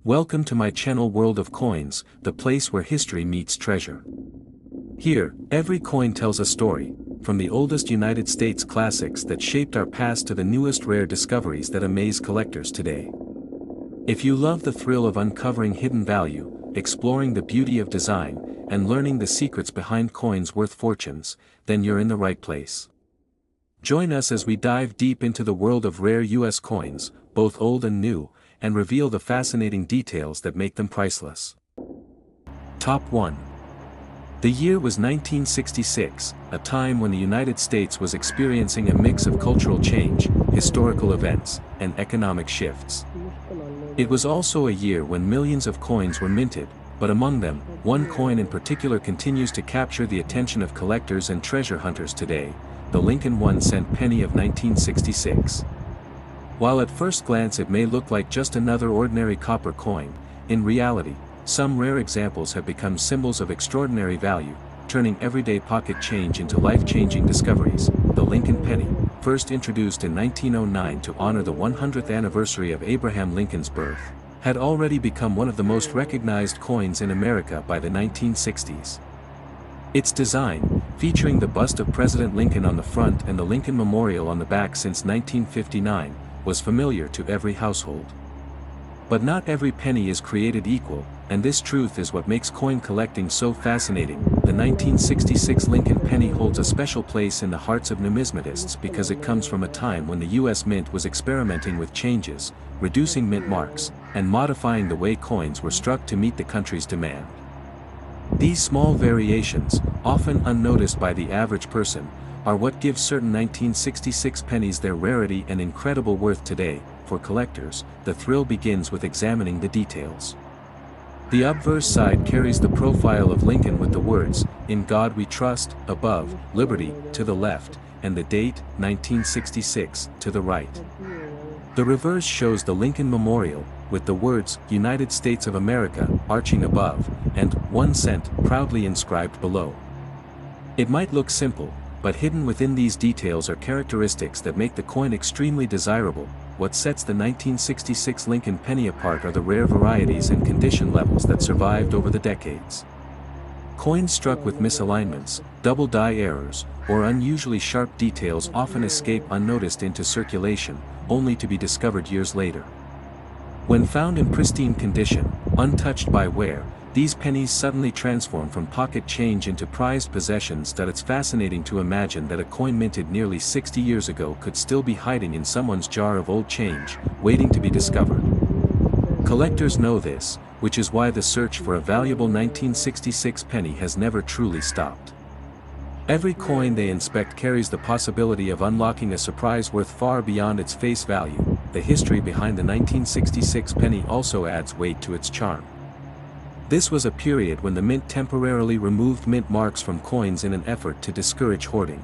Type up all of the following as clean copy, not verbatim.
Welcome to my channel World of Coins, the place where history meets treasure. Here, every coin tells a story, from the oldest United States classics that shaped our past to the newest rare discoveries that amaze collectors today. If you love the thrill of uncovering hidden value, exploring the beauty of design, and learning the secrets behind coins worth fortunes, then you're in the right place. Join us as we dive deep into the world of rare U.S. coins, both old and new, and reveal the fascinating details that make them priceless. Top 1. The year was 1966, a time when the United States was experiencing a mix of cultural change, historical events, and economic shifts. It was also a year when millions of coins were minted, but among them, one coin in particular continues to capture the attention of collectors and treasure hunters today, the Lincoln 1-cent penny of 1966. While at first glance it may look like just another ordinary copper coin, in reality, some rare examples have become symbols of extraordinary value, turning everyday pocket change into life-changing discoveries. The Lincoln penny, first introduced in 1909 to honor the 100th anniversary of Abraham Lincoln's birth, had already become one of the most recognized coins in America by the 1960s. Its design, featuring the bust of President Lincoln on the front and the Lincoln Memorial on the back since 1959, was familiar to every household. But not every penny is created equal, and this truth is what makes coin collecting so fascinating. The 1966 Lincoln penny holds a special place in the hearts of numismatists because it comes from a time when the U.S. Mint was experimenting with changes, reducing mint marks, and modifying the way coins were struck to meet the country's demand. These small variations, often unnoticed by the average person, are what gives certain 1966 pennies their rarity and incredible worth today. For collectors, the thrill begins with examining the details. The obverse side carries the profile of Lincoln with the words, "In God We Trust," above, "Liberty," to the left, and the date, 1966, to the right. The reverse shows the Lincoln Memorial, with the words, "United States of America," arching above, and 1 cent proudly inscribed below. It might look simple, but hidden within these details are characteristics that make the coin extremely desirable. What sets the 1966 Lincoln penny apart are the rare varieties and condition levels that survived over the decades. Coins struck with misalignments, double die errors, or unusually sharp details often escape unnoticed into circulation, only to be discovered years later. When found in pristine condition, untouched by wear, these pennies suddenly transform from pocket change into prized possessions. It's fascinating to imagine that a coin minted nearly 60 years ago could still be hiding in someone's jar of old change, waiting to be discovered. Collectors know this, which is why the search for a valuable 1966 penny has never truly stopped. Every coin they inspect carries the possibility of unlocking a surprise worth far beyond its face value. The history behind the 1966 penny also adds weight to its charm. This was a period when the mint temporarily removed mint marks from coins in an effort to discourage hoarding.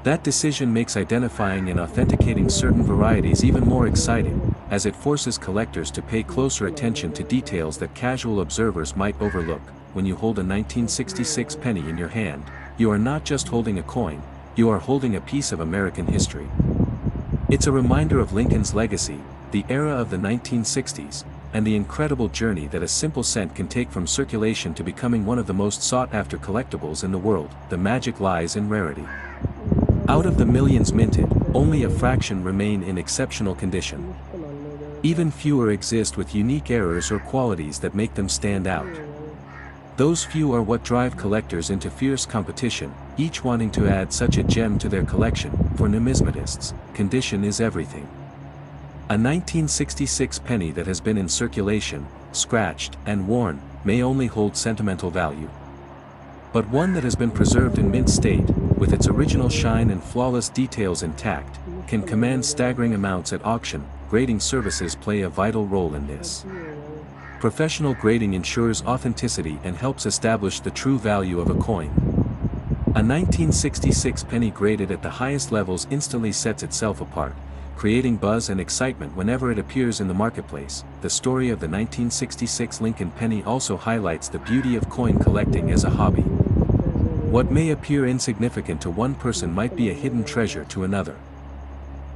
That decision makes identifying and authenticating certain varieties even more exciting, as it forces collectors to pay closer attention to details that casual observers might overlook. When you hold a 1966 penny in your hand, you are not just holding a coin, you are holding a piece of American history. It's a reminder of Lincoln's legacy, the era of the 1960s, and the incredible journey that a simple cent can take from circulation to becoming one of the most sought-after collectibles in the world. The magic lies in rarity. Out of the millions minted, only a fraction remain in exceptional condition. Even fewer exist with unique errors or qualities that make them stand out. Those few are what drive collectors into fierce competition, each wanting to add such a gem to their collection. For numismatists, condition is everything. A 1966 penny that has been in circulation, scratched, and worn, may only hold sentimental value. But one that has been preserved in mint state, with its original shine and flawless details intact, can command staggering amounts at auction. Grading services play a vital role in this. Professional grading ensures authenticity and helps establish the true value of a coin. A 1966 penny graded at the highest levels instantly sets itself apart, creating buzz and excitement whenever it appears in the marketplace. The story of the 1966 Lincoln penny also highlights the beauty of coin collecting as a hobby. What may appear insignificant to one person might be a hidden treasure to another.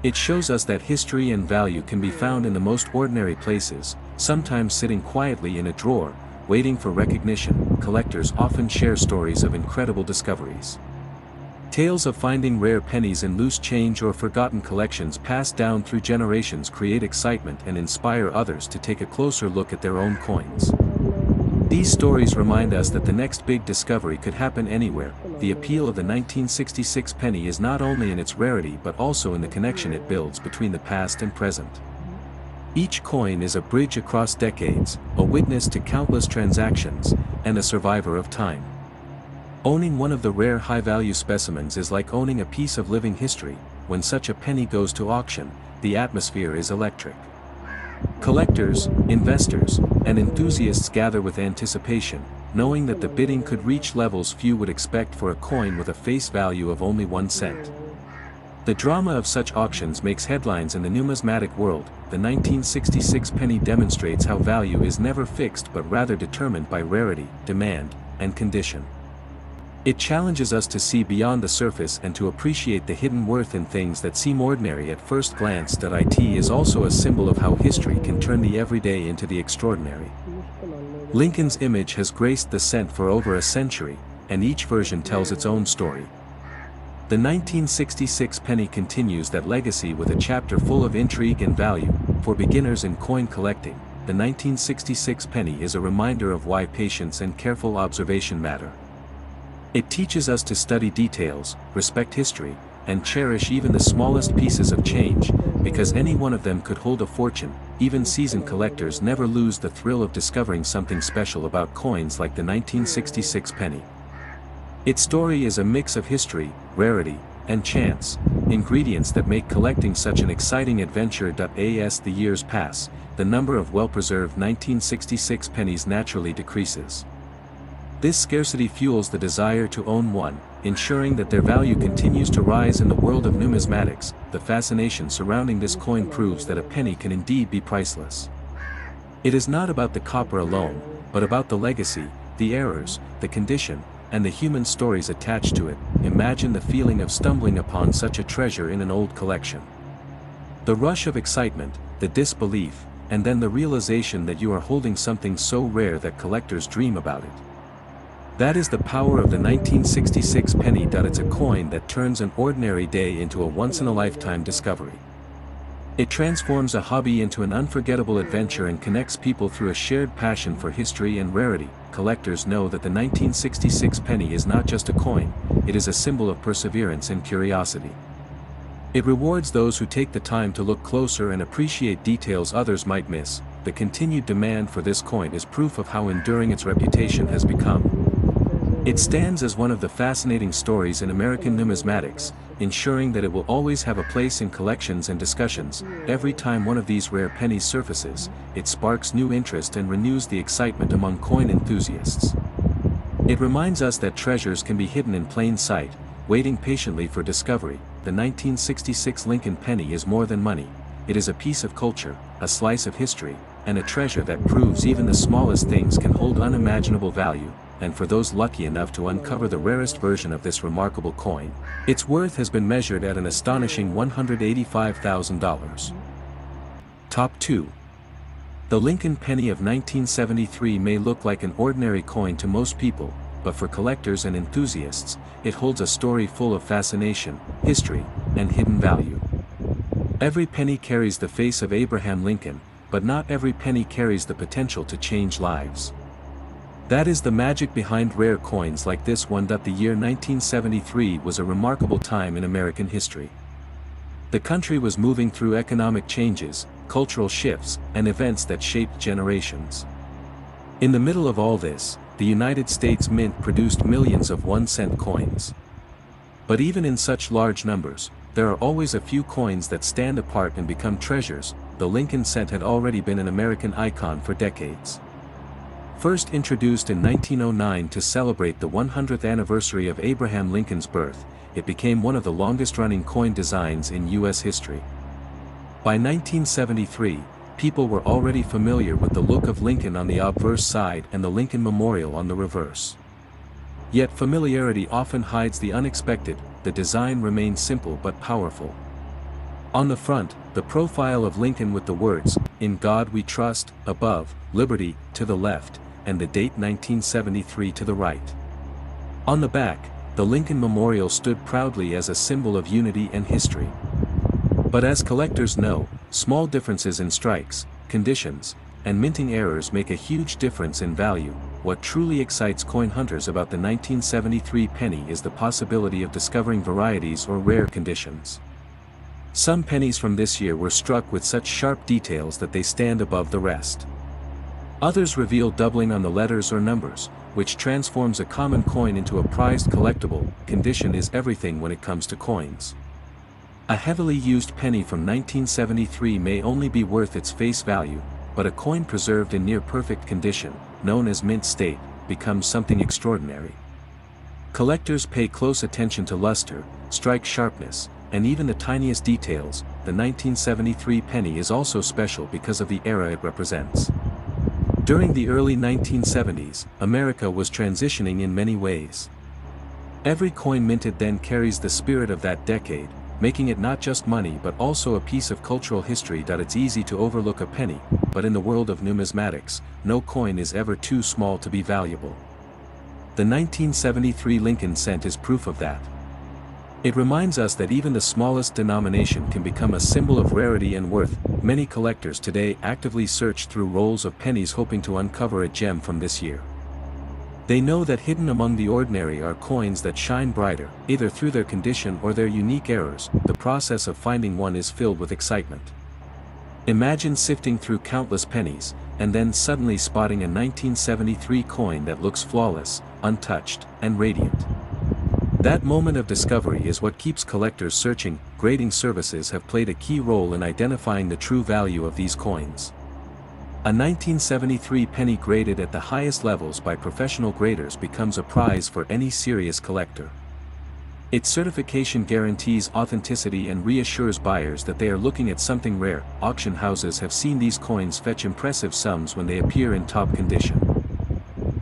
It shows us that history and value can be found in the most ordinary places, Sometimes sitting quietly in a drawer, waiting for recognition, collectors often share stories of incredible discoveries. Tales of finding rare pennies in loose change or forgotten collections passed down through generations create excitement and inspire others to take a closer look at their own coins. These stories remind us that the next big discovery could happen anywhere. The appeal of the 1966 penny is not only in its rarity but also in the connection it builds between the past and present. Each coin is a bridge across decades, a witness to countless transactions, and a survivor of time. Owning one of the rare high-value specimens is like owning a piece of living history. When such a penny goes to auction, the atmosphere is electric. Collectors, investors, and enthusiasts gather with anticipation, knowing that the bidding could reach levels few would expect for a coin with a face value of only 1 cent. The drama of such auctions makes headlines in the numismatic world. The 1966 penny demonstrates how value is never fixed but rather determined by rarity, demand, and condition. It challenges us to see beyond the surface and to appreciate the hidden worth in things that seem ordinary at first glance. It is also a symbol of how history can turn the everyday into the extraordinary. Lincoln's image has graced the cent for over a century, and each version tells its own story. The 1966 penny continues that legacy with a chapter full of intrigue and value. For beginners in coin collecting, the 1966 penny is a reminder of why patience and careful observation matter. It teaches us to study details, respect history, and cherish even the smallest pieces of change, because any one of them could hold a fortune. Even seasoned collectors never lose the thrill of discovering something special about coins like the 1966 penny. Its story is a mix of history, rarity, and chance, ingredients that make collecting such an exciting adventure. As the years pass, the number of well-preserved 1966 pennies naturally decreases. This scarcity fuels the desire to own one, ensuring that their value continues to rise in the world of numismatics. The fascination surrounding this coin proves that a penny can indeed be priceless. It is not about the copper alone, but about the legacy, the errors, the condition, and the human stories attached to it. Imagine the feeling of stumbling upon such a treasure in an old collection. The rush of excitement, the disbelief, and then the realization that you are holding something so rare that collectors dream about it. That is the power of the 1966 penny. It's a coin that turns an ordinary day into a once-in-a-lifetime discovery. It transforms a hobby into an unforgettable adventure and connects people through a shared passion for history and rarity. Collectors know that the 1966 penny is not just a coin, it is a symbol of perseverance and curiosity. It rewards those who take the time to look closer and appreciate details others might miss. The continued demand for this coin is proof of how enduring its reputation has become. It stands as one of the fascinating stories in American numismatics, ensuring that it will always have a place in collections and discussions. Every time one of these rare pennies surfaces, it sparks new interest and renews the excitement among coin enthusiasts. It reminds us that treasures can be hidden in plain sight, waiting patiently for discovery. The 1966 Lincoln penny is more than money. It is a piece of culture, a slice of history, and a treasure that proves even the smallest things can hold unimaginable value. And for those lucky enough to uncover the rarest version of this remarkable coin, its worth has been measured at an astonishing $185,000. Top 2. The Lincoln penny of 1973 may look like an ordinary coin to most people, but for collectors and enthusiasts, it holds a story full of fascination, history, and hidden value. Every penny carries the face of Abraham Lincoln, but not every penny carries the potential to change lives. That is the magic behind rare coins like this one. The year 1973 was a remarkable time in American history. The country was moving through economic changes, cultural shifts, and events that shaped generations. In the middle of all this, the United States Mint produced millions of 1-cent coins. But even in such large numbers, there are always a few coins that stand apart and become treasures. The Lincoln cent had already been an American icon for decades. First introduced in 1909 to celebrate the 100th anniversary of Abraham Lincoln's birth, it became one of the longest-running coin designs in U.S. history. By 1973, people were already familiar with the look of Lincoln on the obverse side and the Lincoln Memorial on the reverse. Yet familiarity often hides the unexpected. The design remained simple but powerful. On the front, the profile of Lincoln with the words, "In God We Trust," above, "Liberty," to the left, and the date 1973 to the right. On the back, the Lincoln Memorial stood proudly as a symbol of unity and history. But as collectors know, small differences in strikes, conditions, and minting errors make a huge difference in value. What truly excites coin hunters about the 1973 penny is the possibility of discovering varieties or rare conditions. Some pennies from this year were struck with such sharp details that they stand above the rest. Others reveal doubling on the letters or numbers, which transforms a common coin into a prized collectible. Condition is everything when it comes to coins. A heavily used penny from 1973 may only be worth its face value, but a coin preserved in near-perfect condition, known as mint state, becomes something extraordinary. Collectors pay close attention to luster, strike sharpness, and even the tiniest details. The 1973 penny is also special because of the era it represents. During the early 1970s, America was transitioning in many ways. Every coin minted then carries the spirit of that decade, making it not just money but also a piece of cultural history. It's easy to overlook a penny, but in the world of numismatics, no coin is ever too small to be valuable. The 1973 Lincoln cent is proof of that. It reminds us that even the smallest denomination can become a symbol of rarity and worth. Many collectors today actively search through rolls of pennies hoping to uncover a gem from this year. They know that hidden among the ordinary are coins that shine brighter, either through their condition or their unique errors. The process of finding one is filled with excitement. Imagine sifting through countless pennies, and then suddenly spotting a 1973 coin that looks flawless, untouched, and radiant. That moment of discovery is what keeps collectors searching. Grading services have played a key role in identifying the true value of these coins. A 1973 penny graded at the highest levels by professional graders becomes a prize for any serious collector. Its certification guarantees authenticity and reassures buyers that they are looking at something rare. Auction houses have seen these coins fetch impressive sums when they appear in top condition.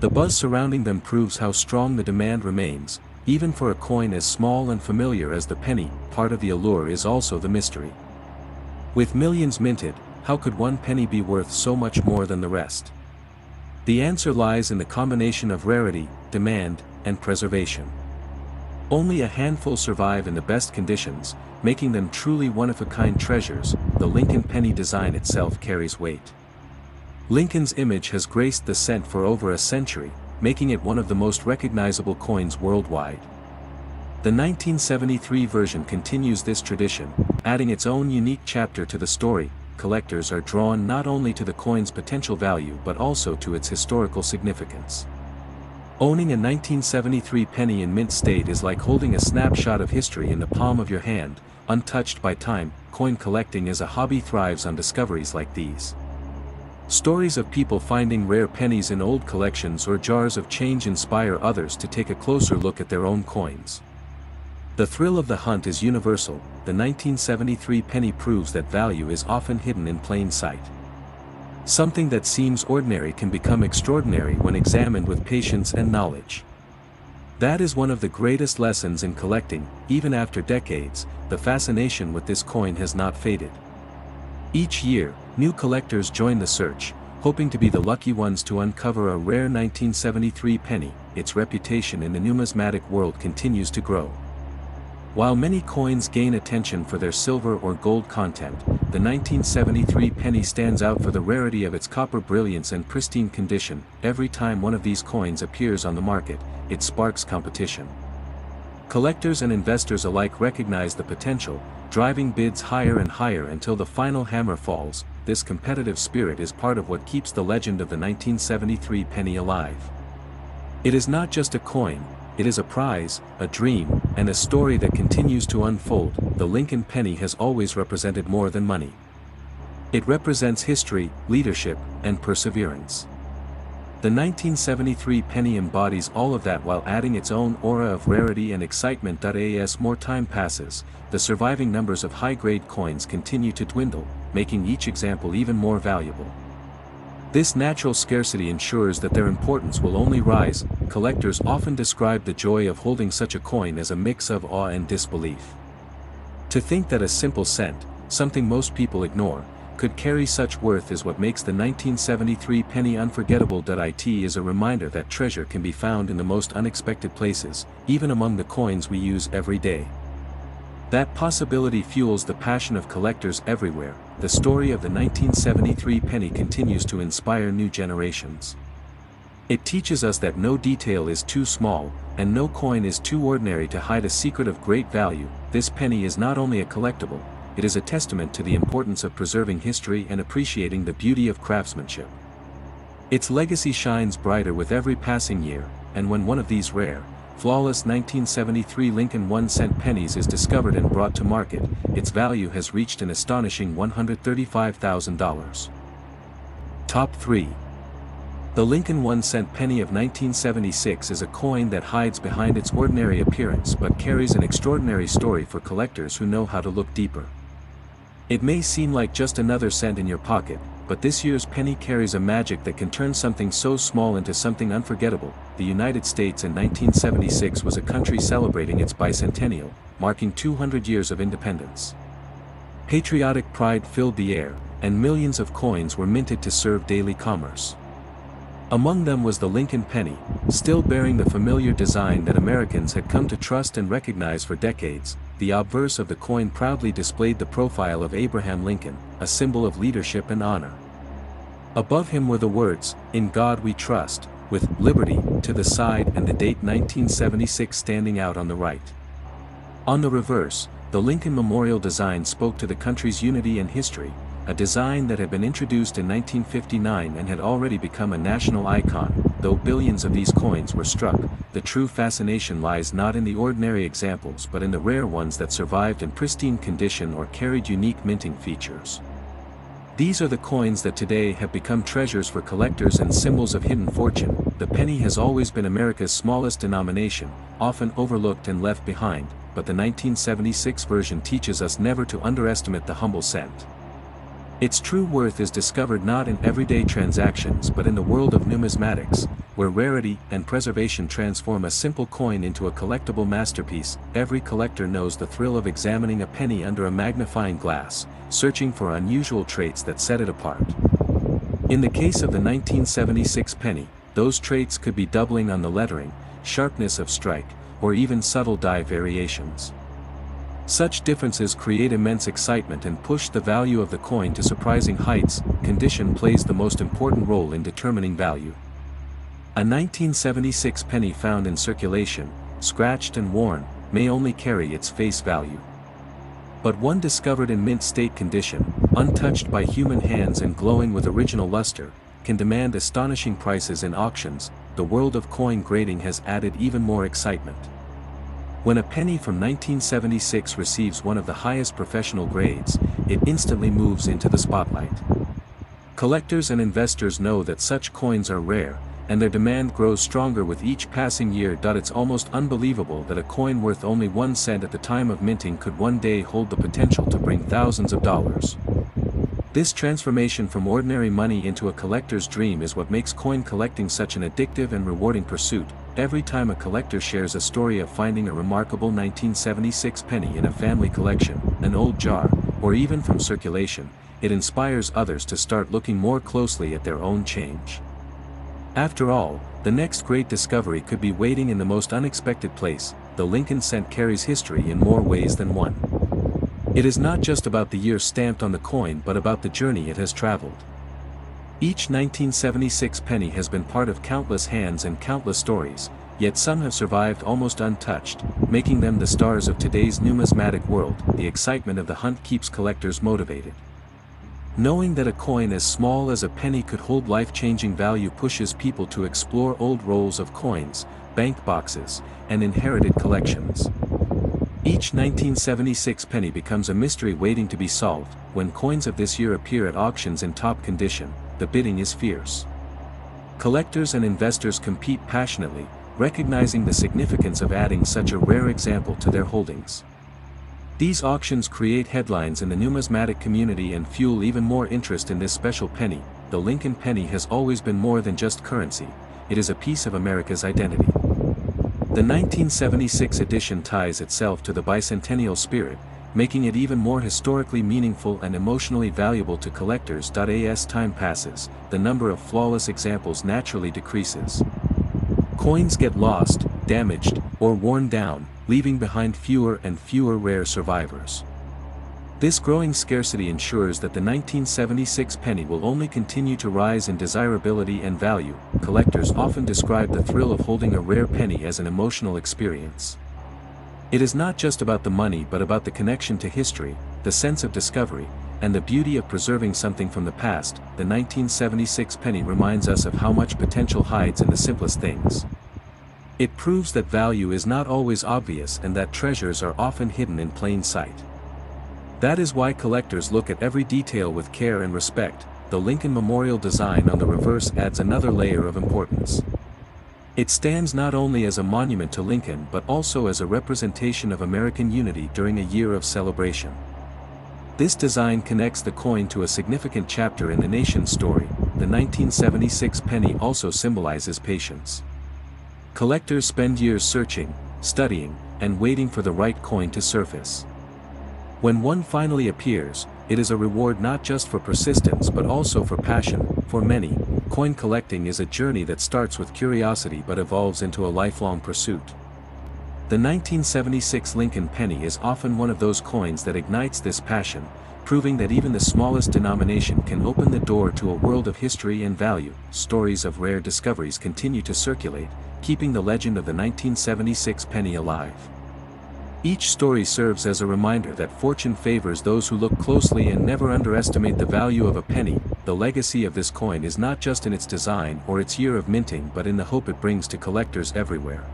The buzz surrounding them proves how strong the demand remains, even for a coin as small and familiar as the penny. Part of the allure is also the mystery. With millions minted, how could one penny be worth so much more than the rest? The answer lies in the combination of rarity, demand, and preservation. Only a handful survive in the best conditions, making them truly one-of-a-kind treasures. The Lincoln penny design itself carries weight. Lincoln's image has graced the cent for over a century, making it one of the most recognizable coins worldwide. The 1973 version continues this tradition, adding its own unique chapter to the story. Collectors are drawn not only to the coin's potential value but also to its historical significance. Owning a 1973 penny in mint state is like holding a snapshot of history in the palm of your hand, untouched by time. Coin collecting as a hobby thrives on discoveries like these. Stories of people finding rare pennies in old collections or jars of change inspire others to take a closer look at their own coins. The thrill of the hunt is universal. The 1973 penny proves that value is often hidden in plain sight. Something that seems ordinary can become extraordinary when examined with patience and knowledge. That is one of the greatest lessons in collecting. Even after decades, the fascination with this coin has not faded. Each year, new collectors join the search, hoping to be the lucky ones to uncover a rare 1973 penny. Its reputation in the numismatic world continues to grow. While many coins gain attention for their silver or gold content, the 1973 penny stands out for the rarity of its copper brilliance and pristine condition. Every time one of these coins appears on the market, it sparks competition. Collectors and investors alike recognize the potential, driving bids higher and higher until the final hammer falls. This competitive spirit is part of what keeps the legend of the 1973 penny alive. It is not just a coin, it is a prize, a dream, and a story that continues to unfold. The Lincoln penny has always represented more than money. It represents history, leadership, and perseverance. The 1973 penny embodies all of that while adding its own aura of rarity and excitement. As more time passes, the surviving numbers of high-grade coins continue to dwindle, making each example even more valuable. This natural scarcity ensures that their importance will only rise. Collectors often describe the joy of holding such a coin as a mix of awe and disbelief. To think that a simple cent, something most people ignore, could carry such worth is what makes the 1973 penny unforgettable. It is a reminder that treasure can be found in the most unexpected places, even among the coins we use every day. That possibility fuels the passion of collectors everywhere. The story of the 1973 penny continues to inspire new generations. It teaches us that no detail is too small, and no coin is too ordinary to hide a secret of great value. This penny is not only a collectible, it is a testament to the importance of preserving history and appreciating the beauty of craftsmanship. Its legacy shines brighter with every passing year, and when one of these rare, flawless 1973 Lincoln 1-cent pennies is discovered and brought to market, its value has reached an astonishing $135,000. Top 3. The Lincoln 1-cent penny of 1976 is a coin that hides behind its ordinary appearance but carries an extraordinary story for collectors who know how to look deeper. It may seem like just another cent in your pocket, but this year's penny carries a magic that can turn something so small into something unforgettable. The United States in 1976 was a country celebrating its bicentennial, marking 200 years of independence. Patriotic pride filled the air, and millions of coins were minted to serve daily commerce. Among them was the Lincoln penny, still bearing the familiar design that Americans had come to trust and recognize for decades. The obverse of the coin proudly displayed the profile of Abraham Lincoln, a symbol of leadership and honor. Above him were the words, "In God We Trust," with "Liberty" to the side and the date 1976 standing out on the right. On the reverse, the Lincoln Memorial design spoke to the country's unity and history, a design that had been introduced in 1959 and had already become a national icon. Though billions of these coins were struck, the true fascination lies not in the ordinary examples but in the rare ones that survived in pristine condition or carried unique minting features. These are the coins that today have become treasures for collectors and symbols of hidden fortune. The penny has always been America's smallest denomination, often overlooked and left behind, but the 1976 version teaches us never to underestimate the humble cent. Its true worth is discovered not in everyday transactions but in the world of numismatics, where rarity and preservation transform a simple coin into a collectible masterpiece. Every collector knows the thrill of examining a penny under a magnifying glass, searching for unusual traits that set it apart. In the case of the 1976 penny, those traits could be doubling on the lettering, sharpness of strike, or even subtle die variations. Such differences create immense excitement and push the value of the coin to surprising heights. Condition plays the most important role in determining value. A 1976 penny found in circulation, scratched and worn, may only carry its face value. But one discovered in mint state condition, untouched by human hands and glowing with original luster, can demand astonishing prices in auctions. The world of coin grading has added even more excitement. When a penny from 1976 receives one of the highest professional grades, it instantly moves into the spotlight. Collectors and investors know that such coins are rare, and their demand grows stronger with each passing year. It's almost unbelievable that a coin worth only 1 cent at the time of minting could one day hold the potential to bring thousands of dollars. This transformation from ordinary money into a collector's dream is what makes coin collecting such an addictive and rewarding pursuit. Every time a collector shares a story of finding a remarkable 1976 penny in a family collection, an old jar, or even from circulation, it inspires others to start looking more closely at their own change. After all, the next great discovery could be waiting in the most unexpected place. The Lincoln cent carries history in more ways than one. It is not just about the year stamped on the coin but about the journey it has traveled. Each 1976 penny has been part of countless hands and countless stories, yet some have survived almost untouched, making them the stars of today's numismatic world. The excitement of the hunt keeps collectors motivated. Knowing that a coin as small as a penny could hold life-changing value pushes people to explore old rolls of coins, bank boxes, and inherited collections. Each 1976 penny becomes a mystery waiting to be solved. When coins of this year appear at auctions in top condition, the bidding is fierce. Collectors and investors compete passionately, recognizing the significance of adding such a rare example to their holdings. These auctions create headlines in the numismatic community and fuel even more interest in this special penny. The Lincoln penny has always been more than just currency, it is a piece of America's identity. The 1976 edition ties itself to the bicentennial spirit, making it even more historically meaningful and emotionally valuable to collectors. As time passes, the number of flawless examples naturally decreases. Coins get lost, damaged, or worn down, leaving behind fewer and fewer rare survivors. This growing scarcity ensures that the 1976 penny will only continue to rise in desirability and value. Collectors often describe the thrill of holding a rare penny as an emotional experience. It is not just about the money but about the connection to history, the sense of discovery, and the beauty of preserving something from the past. The 1976 penny reminds us of how much potential hides in the simplest things. It proves that value is not always obvious and that treasures are often hidden in plain sight. That is why collectors look at every detail with care and respect. The Lincoln Memorial design on the reverse adds another layer of importance. It stands not only as a monument to Lincoln but also as a representation of American unity during a year of celebration. This design connects the coin to a significant chapter in the nation's story. The 1976 penny also symbolizes patience. Collectors spend years searching, studying, and waiting for the right coin to surface. When one finally appears, it is a reward not just for persistence but also for passion. For many, coin collecting is a journey that starts with curiosity but evolves into a lifelong pursuit. The 1976 Lincoln penny is often one of those coins that ignites this passion, proving that even the smallest denomination can open the door to a world of history and value. Stories of rare discoveries continue to circulate, keeping the legend of the 1976 penny alive. Each story serves as a reminder that fortune favors those who look closely and never underestimate the value of a penny. The legacy of this coin is not just in its design or its year of minting but in the hope it brings to collectors everywhere.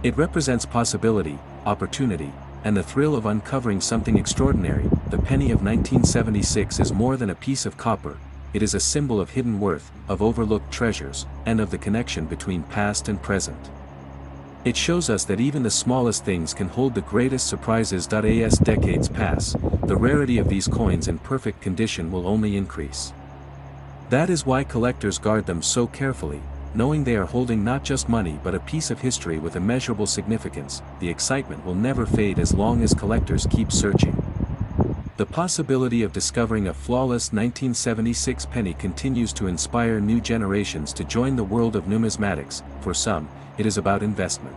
It represents possibility, opportunity, and the thrill of uncovering something extraordinary. The penny of 1976 is more than a piece of copper. It is a symbol of hidden worth, of overlooked treasures, and of the connection between past and present. It shows us that even the smallest things can hold the greatest surprises. As decades pass, the rarity of these coins in perfect condition will only increase. That is why collectors guard them so carefully, knowing they are holding not just money but a piece of history with immeasurable significance. The excitement will never fade as long as collectors keep searching. The possibility of discovering a flawless 1976 penny continues to inspire new generations to join the world of numismatics. For some, it is about investment.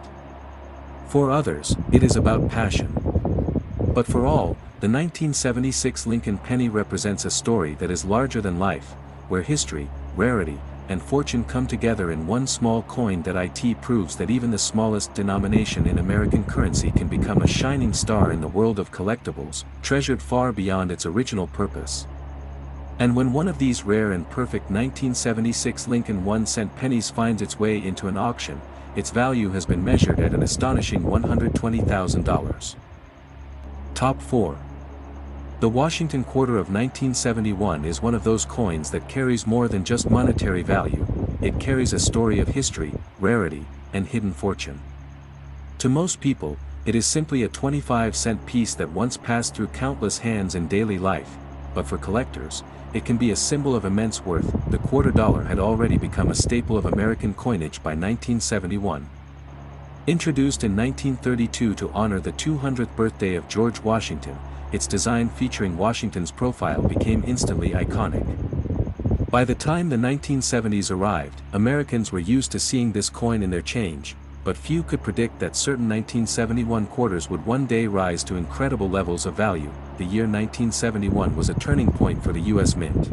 For others, it is about passion. But for all, the 1976 Lincoln penny represents a story that is larger than life, where history, rarity, and fortune come together in one small coin. It proves that even the smallest denomination in American currency can become a shining star in the world of collectibles, treasured far beyond its original purpose. And when one of these rare and perfect 1976 Lincoln 1-cent pennies finds its way into an auction, its value has been measured at an astonishing $120,000. Top 4. The Washington Quarter of 1971 is one of those coins that carries more than just monetary value. It carries a story of history, rarity, and hidden fortune. To most people, it is simply a 25-cent piece that once passed through countless hands in daily life, but for collectors, it can be a symbol of immense worth. The quarter dollar had already become a staple of American coinage by 1971. Introduced in 1932 to honor the 200th birthday of George Washington, its design featuring Washington's profile became instantly iconic. By the time the 1970s arrived, Americans were used to seeing this coin in their change, but few could predict that certain 1971 quarters would one day rise to incredible levels of value. The year 1971 was a turning point for the U.S. Mint.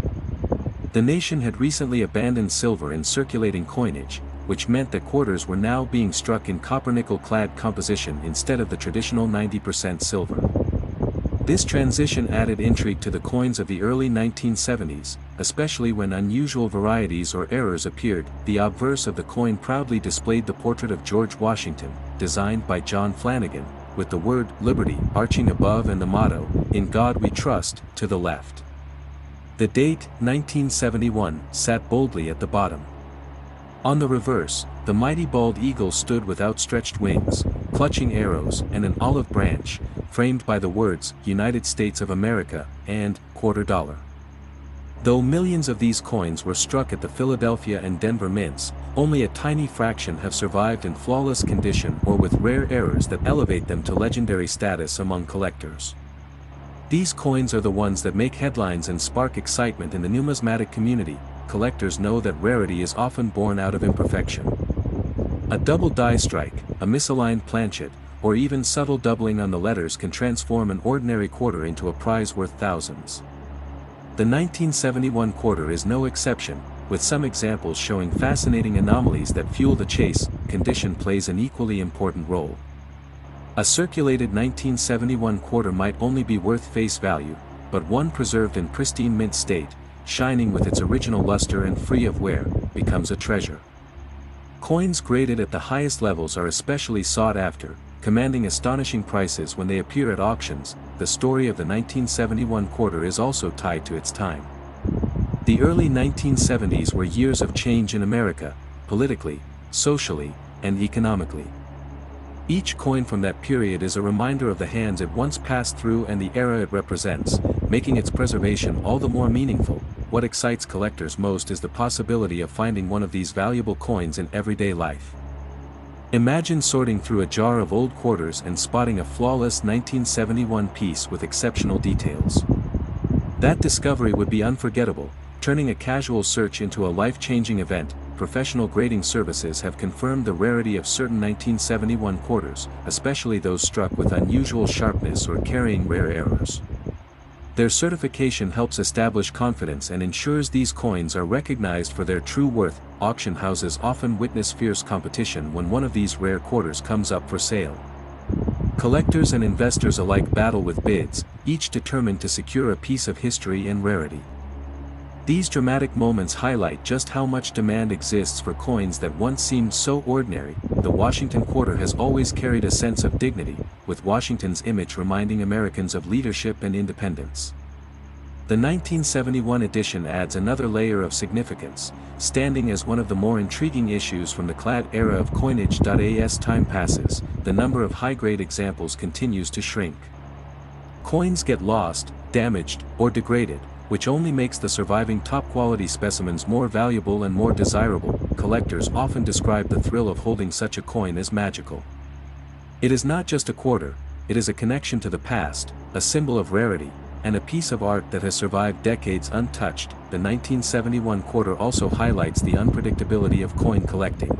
The nation had recently abandoned silver in circulating coinage, which meant that quarters were now being struck in copper-nickel-clad composition instead of the traditional 90% silver. This transition added intrigue to the coins of the early 1970s, especially when unusual varieties or errors appeared. The obverse of the coin proudly displayed the portrait of George Washington, designed by John Flanagan, with the word "Liberty" arching above and the motto, "In God We Trust," to the left. The date, 1971, sat boldly at the bottom. On the reverse, the mighty bald eagle stood with outstretched wings, clutching arrows and an olive branch, framed by the words, "United States of America," and "quarter dollar." Though millions of these coins were struck at the Philadelphia and Denver mints, only a tiny fraction have survived in flawless condition or with rare errors that elevate them to legendary status among collectors. These coins are the ones that make headlines and spark excitement in the numismatic community. Collectors know that rarity is often born out of imperfection. A double die strike, a misaligned planchet, or even subtle doubling on the letters can transform an ordinary quarter into a prize worth thousands. The 1971 quarter is no exception, with some examples showing fascinating anomalies that fuel the chase. Condition plays an equally important role. A circulated 1971 quarter might only be worth face value, but one preserved in pristine mint state, shining with its original luster and free of wear, becomes a treasure. Coins graded at the highest levels are especially sought after, commanding astonishing prices when they appear at auctions. The story of the 1971 quarter is also tied to its time. The early 1970s were years of change in America, politically, socially, and economically. Each coin from that period is a reminder of the hands it once passed through and the era it represents, making its preservation all the more meaningful. What excites collectors most is the possibility of finding one of these valuable coins in everyday life. Imagine sorting through a jar of old quarters and spotting a flawless 1971 piece with exceptional details. That discovery would be unforgettable, turning a casual search into a life-changing event. Professional grading services have confirmed the rarity of certain 1971 quarters, especially those struck with unusual sharpness or carrying rare errors. Their certification helps establish confidence and ensures these coins are recognized for their true worth. Auction houses often witness fierce competition when one of these rare quarters comes up for sale. Collectors and investors alike battle with bids, each determined to secure a piece of history and rarity. These dramatic moments highlight just how much demand exists for coins that once seemed so ordinary. The Washington quarter has always carried a sense of dignity, with Washington's image reminding Americans of leadership and independence. The 1971 edition adds another layer of significance, standing as one of the more intriguing issues from the clad era of coinage. As time passes, the number of high-grade examples continues to shrink. Coins get lost, damaged, or degraded, which only makes the surviving top-quality specimens more valuable and more desirable. Collectors often describe the thrill of holding such a coin as magical. It is not just a quarter, it is a connection to the past, a symbol of rarity, and a piece of art that has survived decades untouched. The 1971 quarter also highlights the unpredictability of coin collecting.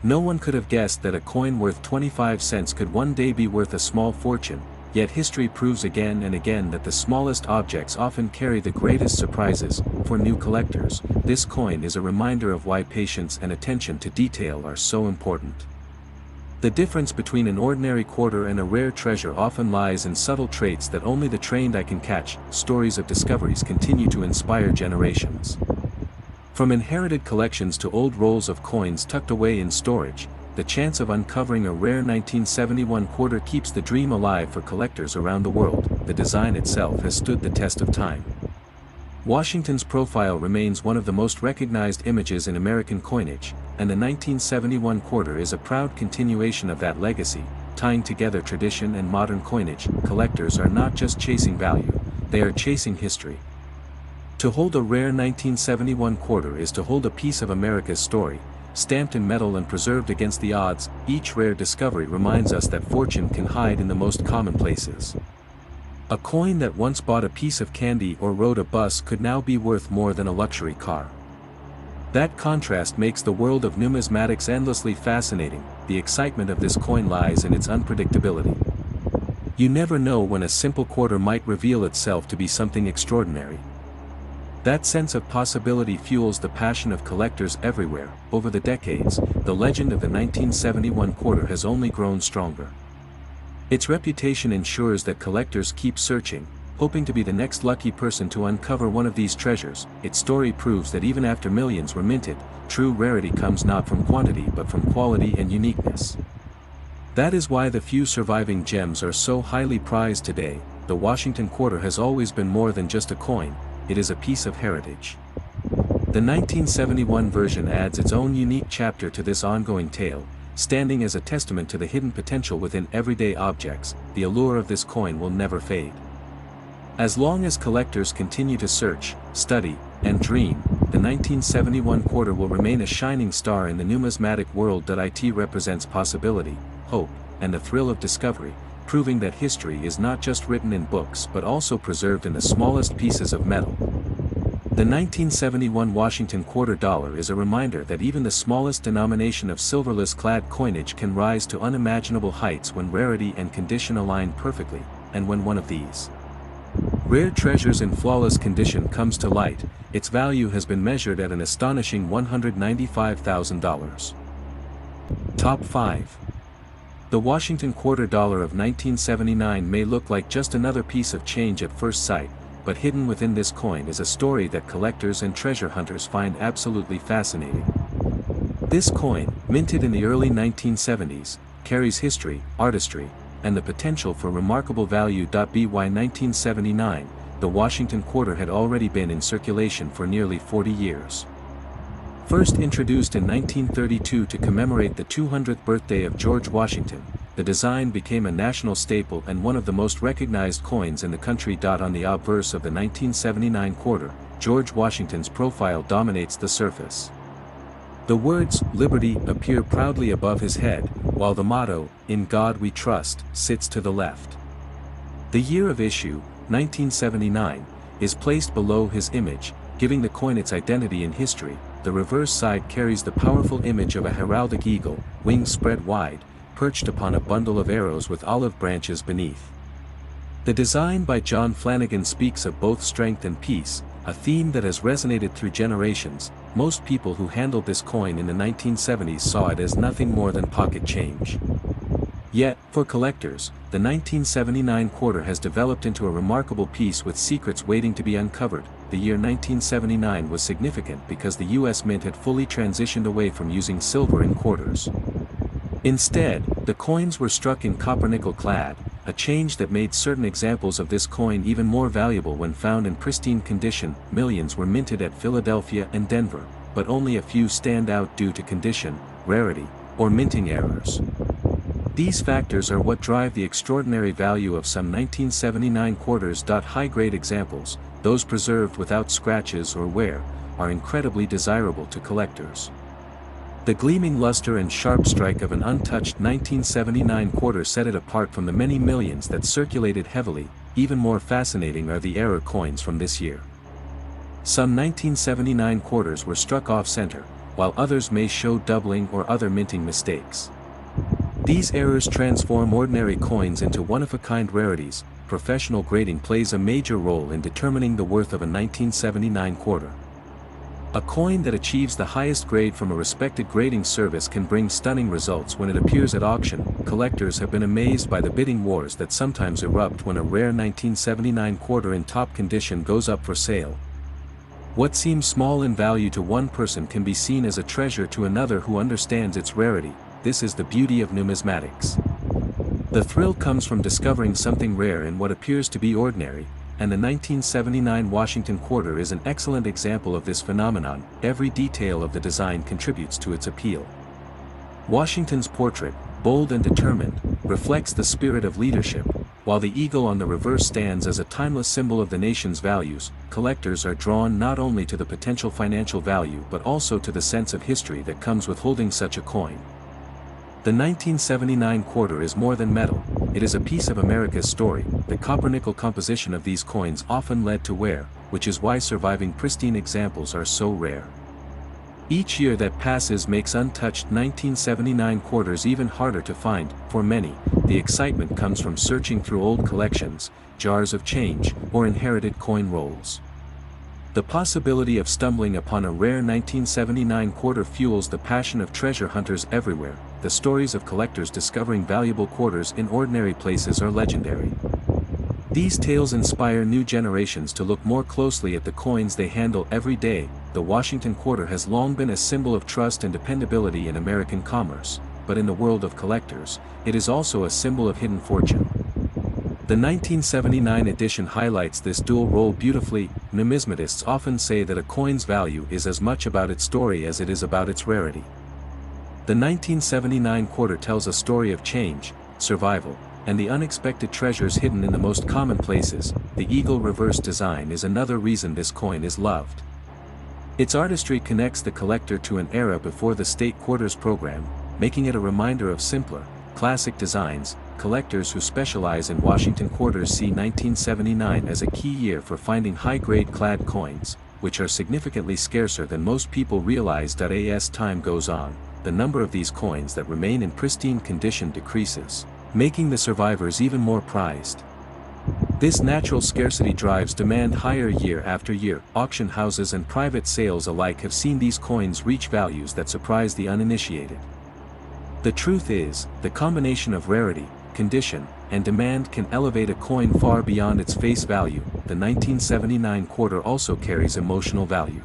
No one could have guessed that a coin worth 25 cents could one day be worth a small fortune. Yet history proves again and again that the smallest objects often carry the greatest surprises. For new collectors, this coin is a reminder of why patience and attention to detail are so important. The difference between an ordinary quarter and a rare treasure often lies in subtle traits that only the trained eye can catch. Stories of discoveries continue to inspire generations. From inherited collections to old rolls of coins tucked away in storage, the chance of uncovering a rare 1971 quarter keeps the dream alive for collectors around the world. The design itself has stood the test of time. Washington's profile remains one of the most recognized images in American coinage, and the 1971 quarter is a proud continuation of that legacy, tying together tradition and modern coinage. Collectors are not just chasing value, they are chasing history. To hold a rare 1971 quarter is to hold a piece of America's story, stamped in metal and preserved against the odds. Each rare discovery reminds us that fortune can hide in the most common places. A coin that once bought a piece of candy or rode a bus could now be worth more than a luxury car. That contrast makes the world of numismatics endlessly fascinating. The excitement of this coin lies in its unpredictability. You never know when a simple quarter might reveal itself to be something extraordinary. That sense of possibility fuels the passion of collectors everywhere. Over the decades, the legend of the 1971 quarter has only grown stronger. Its reputation ensures that collectors keep searching, hoping to be the next lucky person to uncover one of these treasures. Its story proves that even after millions were minted, true rarity comes not from quantity but from quality and uniqueness. That is why the few surviving gems are so highly prized today. The Washington quarter has always been more than just a coin. It is a piece of heritage. The 1971 version adds its own unique chapter to this ongoing tale, standing as a testament to the hidden potential within everyday objects. The allure of this coin will never fade. As long as collectors continue to search, study, and dream, the 1971 quarter will remain a shining star in the numismatic world. It represents possibility, hope, and the thrill of discovery, proving that history is not just written in books but also preserved in the smallest pieces of metal. The 1971 Washington quarter dollar is a reminder that even the smallest denomination of silverless-clad coinage can rise to unimaginable heights when rarity and condition align perfectly, and when one of these rare treasures in flawless condition comes to light, its value has been measured at an astonishing $195,000. Top 5. The Washington quarter dollar of 1979 may look like just another piece of change at first sight, but hidden within this coin is a story that collectors and treasure hunters find absolutely fascinating. This coin, minted in the early 1970s, carries history, artistry, and the potential for remarkable value. By 1979, the Washington quarter had already been in circulation for nearly 40 years. First introduced in 1932 to commemorate the 200th birthday of George Washington, the design became a national staple and one of the most recognized coins in the country. On the obverse of the 1979 quarter, George Washington's profile dominates the surface. The words, "Liberty," appear proudly above his head, while the motto, "In God We Trust," sits to the left. The year of issue, 1979, is placed below his image, giving the coin its identity in history. The reverse side carries the powerful image of a heraldic eagle, wings spread wide, perched upon a bundle of arrows with olive branches beneath. The design by John Flanagan speaks of both strength and peace, a theme that has resonated through generations. Most people who handled this coin in the 1970s saw it as nothing more than pocket change. Yet, for collectors, the 1979 quarter has developed into a remarkable piece with secrets waiting to be uncovered. The year 1979 was significant because the U.S. Mint had fully transitioned away from using silver in quarters. Instead, the coins were struck in copper-nickel clad, a change that made certain examples of this coin even more valuable when found in pristine condition. Millions were minted at Philadelphia and Denver, but only a few stand out due to condition, rarity, or minting errors. These factors are what drive the extraordinary value of some 1979 quarters. High-grade examples, those preserved without scratches or wear, are incredibly desirable to collectors. The gleaming luster and sharp strike of an untouched 1979 quarter set it apart from the many millions that circulated heavily. Even more fascinating are the error coins from this year. Some 1979 quarters were struck off-center, while others may show doubling or other minting mistakes. These errors transform ordinary coins into one-of-a-kind rarities. Professional grading plays a major role in determining the worth of a 1979 quarter. A coin that achieves the highest grade from a respected grading service can bring stunning results when it appears at auction. Collectors have been amazed by the bidding wars that sometimes erupt when a rare 1979 quarter in top condition goes up for sale. What seems small in value to one person can be seen as a treasure to another who understands its rarity. This is the beauty of numismatics. The thrill comes from discovering something rare in what appears to be ordinary, and the 1979 Washington quarter is an excellent example of this phenomenon. Every detail of the design contributes to its appeal. Washington's portrait, bold and determined, reflects the spirit of leadership, while the eagle on the reverse stands as a timeless symbol of the nation's values. Collectors are drawn not only to the potential financial value but also to the sense of history that comes with holding such a coin. The 1979 quarter is more than metal, it is a piece of America's story. The copper-nickel composition of these coins often led to wear, which is why surviving pristine examples are so rare. Each year that passes makes untouched 1979 quarters even harder to find. For many, the excitement comes from searching through old collections, jars of change, or inherited coin rolls. The possibility of stumbling upon a rare 1979 quarter fuels the passion of treasure hunters everywhere. The stories of collectors discovering valuable quarters in ordinary places are legendary. These tales inspire new generations to look more closely at the coins they handle every day. The Washington quarter has long been a symbol of trust and dependability in American commerce, but in the world of collectors, it is also a symbol of hidden fortune. The 1979 edition highlights this dual role beautifully. Numismatists often say that a coin's value is as much about its story as it is about its rarity. The 1979 quarter tells a story of change, survival, and the unexpected treasures hidden in the most common places. The eagle reverse design is another reason this coin is loved. Its artistry connects the collector to an era before the state quarters program, making it a reminder of simpler, classic designs. collectors who specialize in Washington quarters see 1979 as a key year for finding high-grade clad coins, which are significantly scarcer than most people realize. As time goes on, the number of these coins that remain in pristine condition decreases, making the survivors even more prized. This natural scarcity drives demand higher year after year. Auction houses and private sales alike have seen these coins reach values that surprise the uninitiated. The truth is, the combination of rarity, condition, and demand can elevate a coin far beyond its face value. The 1979 quarter also carries emotional value.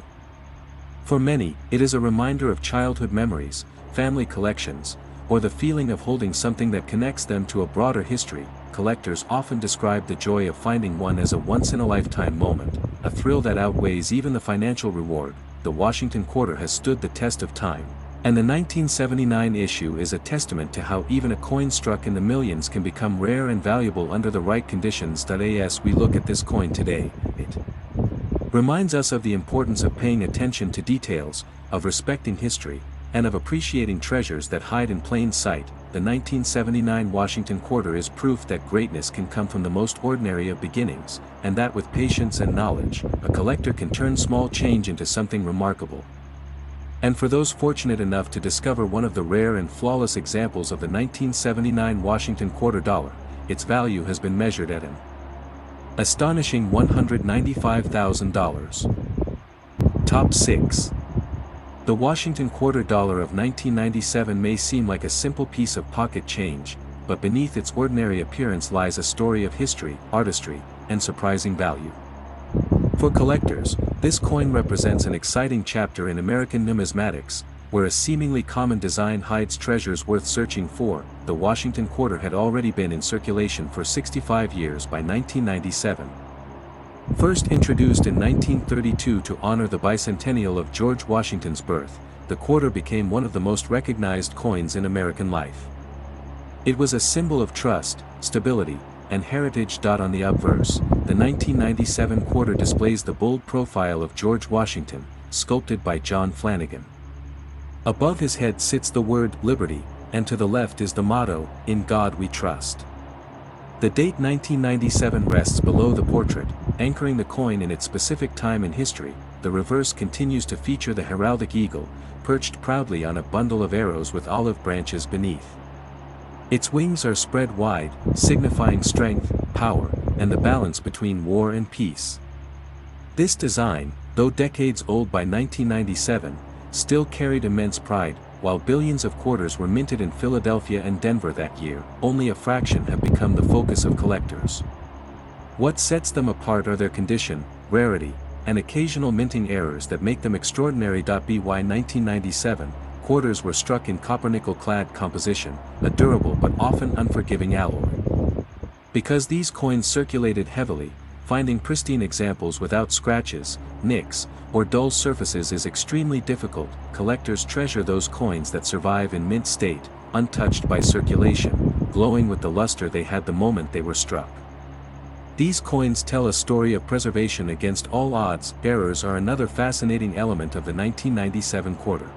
For many, it is a reminder of childhood memories, family collections, or the feeling of holding something that connects them to a broader history. Collectors often describe the joy of finding one as a once-in-a-lifetime moment, a thrill that outweighs even the financial reward. The Washington quarter has stood the test of time, and the 1979 issue is a testament to how even a coin struck in the millions can become rare and valuable under the right conditions. As we look at this coin today, it reminds us of the importance of paying attention to details, of respecting history, and of appreciating treasures that hide in plain sight. The 1979 Washington quarter is proof that greatness can come from the most ordinary of beginnings, and that with patience and knowledge, a collector can turn small change into something remarkable. And for those fortunate enough to discover one of the rare and flawless examples of the 1979 Washington quarter dollar, its value has been measured at an astonishing $195,000. Top 6. The Washington quarter dollar of 1997 may seem like a simple piece of pocket change, but beneath its ordinary appearance lies a story of history, artistry, and surprising value. For collectors, this coin represents an exciting chapter in American numismatics, where a seemingly common design hides treasures worth searching for. The Washington quarter had already been in circulation for 65 years by 1997. First introduced in 1932 to honor the bicentennial of George Washington's birth, the quarter became one of the most recognized coins in American life. It was a symbol of trust, stability, and heritage. On the obverse, the 1997 quarter displays the bold profile of George Washington, sculpted by John Flanagan. Above his head sits the word Liberty, and to the left is the motto, In God We Trust. The date 1997 rests below the portrait, anchoring the coin in its specific time in history. The reverse continues to feature the heraldic eagle, perched proudly on a bundle of arrows with olive branches beneath. Its wings are spread wide, signifying strength, power, and the balance between war and peace. This design, though decades old by 1997, still carried immense pride. While billions of quarters were minted in Philadelphia and Denver that year, only a fraction have become the focus of collectors. What sets them apart are their condition, rarity, and occasional minting errors that make them extraordinary. By 1997, quarters were struck in copper-nickel-clad composition, a durable but often unforgiving alloy. Because these coins circulated heavily, finding pristine examples without scratches, nicks, or dull surfaces is extremely difficult. Collectors treasure those coins that survive in mint state, untouched by circulation, glowing with the luster they had the moment they were struck. These coins tell a story of preservation against all odds. Errors are another fascinating element of the 1997 quarter.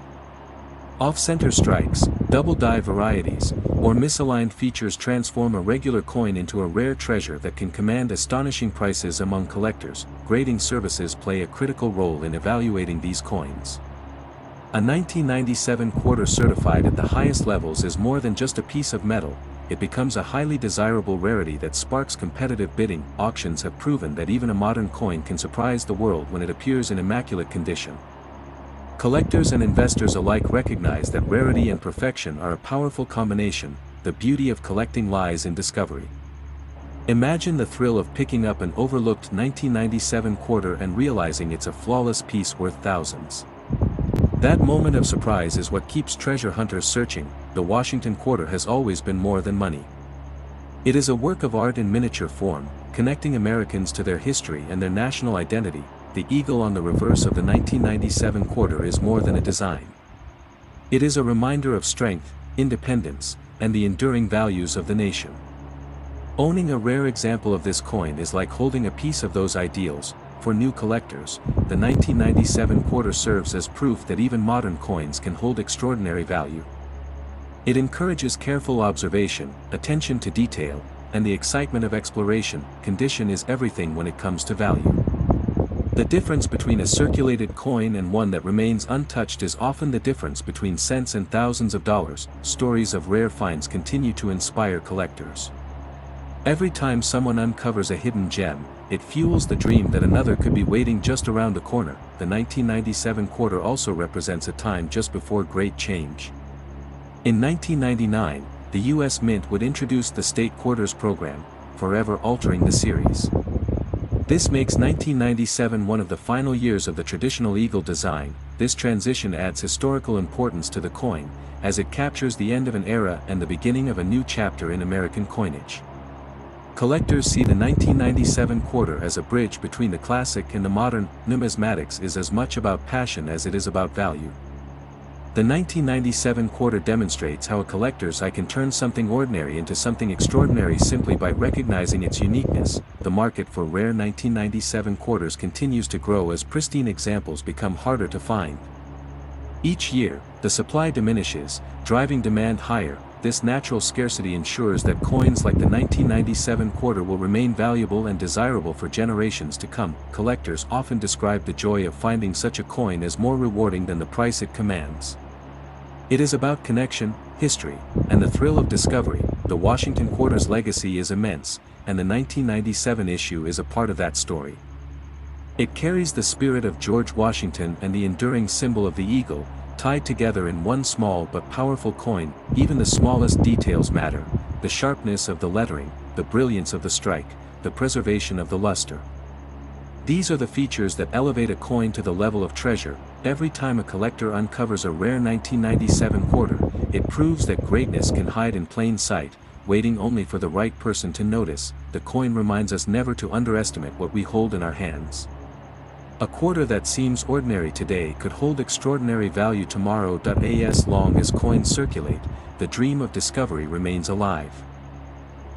Off-center strikes, double-die varieties, or misaligned features transform a regular coin into a rare treasure that can command astonishing prices among collectors. Grading services play a critical role in evaluating these coins. A 1997 quarter certified at the highest levels is more than just a piece of metal, it becomes a highly desirable rarity that sparks competitive bidding. Auctions have proven that even a modern coin can surprise the world when it appears in immaculate condition. Collectors and investors alike recognize that rarity and perfection are a powerful combination. The beauty of collecting lies in discovery. Imagine the thrill of picking up an overlooked 1997 quarter and realizing it's a flawless piece worth thousands. That moment of surprise is what keeps treasure hunters searching. The Washington quarter has always been more than money. It is a work of art in miniature form, connecting Americans to their history and their national identity. The eagle on the reverse of the 1997 quarter is more than a design. It is a reminder of strength, independence, and the enduring values of the nation. Owning a rare example of this coin is like holding a piece of those ideals. For new collectors, the 1997 quarter serves as proof that even modern coins can hold extraordinary value. It encourages careful observation, attention to detail, and the excitement of exploration. Condition is everything when it comes to value. The difference between a circulated coin and one that remains untouched is often the difference between cents and thousands of dollars. Stories of rare finds continue to inspire collectors. Every time someone uncovers a hidden gem, it fuels the dream that another could be waiting just around the corner. The 1997 quarter also represents a time just before great change. In 1999, the U.S. Mint would introduce the State Quarters program, forever altering the series. This makes 1997 one of the final years of the traditional eagle design. This transition adds historical importance to the coin, as it captures the end of an era and the beginning of a new chapter in American coinage. Collectors see the 1997 quarter as a bridge between the classic and the modern. Numismatics is as much about passion as it is about value. The 1997 quarter demonstrates how a collector's eye can turn something ordinary into something extraordinary simply by recognizing its uniqueness. The market for rare 1997 quarters continues to grow as pristine examples become harder to find. Each year, the supply diminishes, driving demand higher. This natural scarcity ensures that coins like the 1997 quarter will remain valuable and desirable for generations to come. Collectors often describe the joy of finding such a coin as more rewarding than the price it commands. It is about connection, history, and the thrill of discovery. The Washington quarter's legacy is immense, and the 1997 issue is a part of that story. It carries the spirit of George Washington and the enduring symbol of the eagle, tied together in one small but powerful coin. Even the smallest details matter: the sharpness of the lettering, the brilliance of the strike, the preservation of the luster. These are the features that elevate a coin to the level of treasure. Every time a collector uncovers a rare 1997 quarter, it proves that greatness can hide in plain sight, waiting only for the right person to notice. The coin reminds us never to underestimate what we hold in our hands. A quarter that seems ordinary today could hold extraordinary value tomorrow. As long as coins circulate, the dream of discovery remains alive.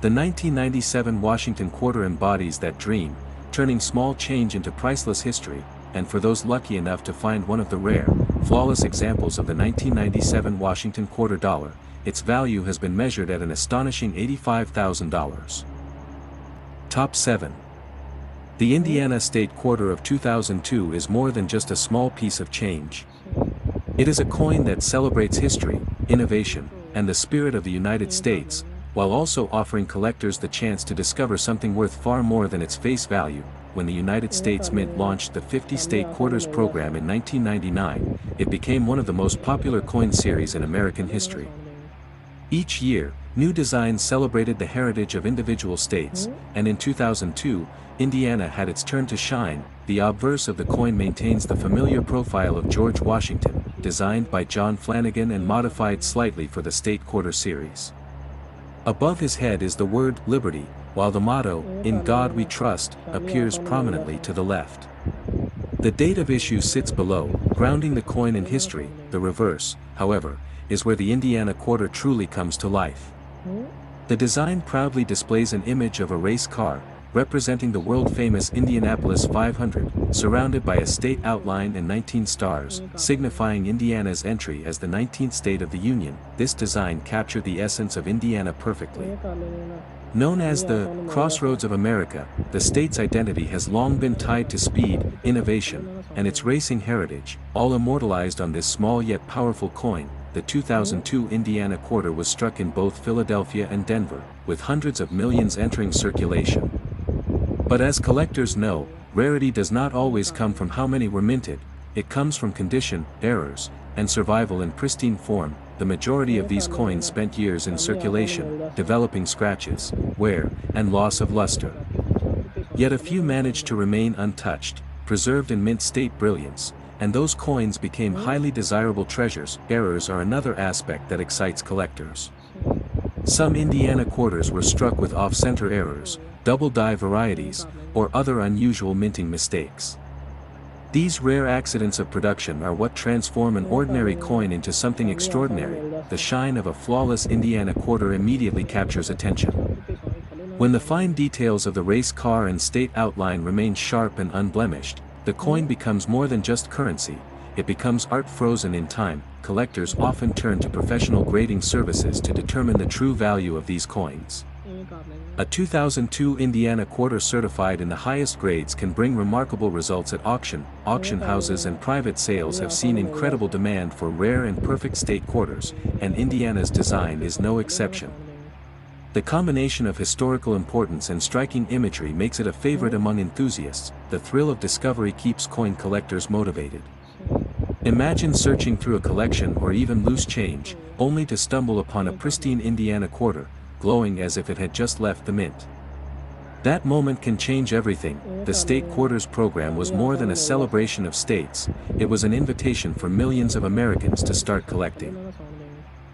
The 1997 Washington quarter embodies that dream, turning small change into priceless history. And for those lucky enough to find one of the rare, flawless examples of the 1997 Washington quarter dollar, its value has been measured at an astonishing $85,000. Top 7. The Indiana State Quarter of 2002 is more than just a small piece of change. It is a coin that celebrates history, innovation, and the spirit of the United States, while also offering collectors the chance to discover something worth far more than its face value. When the United States Mint launched the 50 State Quarters program in 1999, it became one of the most popular coin series in American history. Each year, new designs celebrated the heritage of individual states, and in 2002, Indiana had its turn to shine. The obverse of the coin maintains the familiar profile of George Washington, designed by John Flanagan and modified slightly for the State Quarter series. Above his head is the word Liberty, while the motto, "In God We Trust," appears prominently to the left. The date of issue sits below, grounding the coin in history. The reverse, however, is where the Indiana quarter truly comes to life. The design proudly displays an image of a race car, representing the world-famous Indianapolis 500, surrounded by a state outline and 19 stars, signifying Indiana's entry as the 19th state of the Union. This design captured the essence of Indiana perfectly. Known as the Crossroads of America, the state's identity has long been tied to speed, innovation, and its racing heritage, all immortalized on this small yet powerful coin. The 2002 Indiana quarter was struck in both Philadelphia and Denver, with hundreds of millions entering circulation. But as collectors know, rarity does not always come from how many were minted. It comes from condition, errors, and survival in pristine form. The majority of these coins spent years in circulation, developing scratches, wear, and loss of luster. Yet a few managed to remain untouched, preserved in mint state brilliance, and those coins became highly desirable treasures. Errors are another aspect that excites collectors. Some Indiana quarters were struck with off-center errors, double die varieties, or other unusual minting mistakes. These rare accidents of production are what transform an ordinary coin into something extraordinary. The shine of a flawless Indiana quarter immediately captures attention. When the fine details of the race car and state outline remain sharp and unblemished, the coin becomes more than just currency. it becomes art frozen in time. Collectors often turn to professional grading services to determine the true value of these coins. A 2002 Indiana quarter certified in the highest grades can bring remarkable results at auction. Auction houses and private sales have seen incredible demand for rare and perfect state quarters, and Indiana's design is no exception. The combination of historical importance and striking imagery makes it a favorite among enthusiasts. The thrill of discovery keeps coin collectors motivated. Imagine searching through a collection or even loose change, only to stumble upon a pristine Indiana quarter, glowing as if it had just left the mint. That moment can change everything. The State Quarters program was more than a celebration of states, it was an invitation for millions of Americans to start collecting.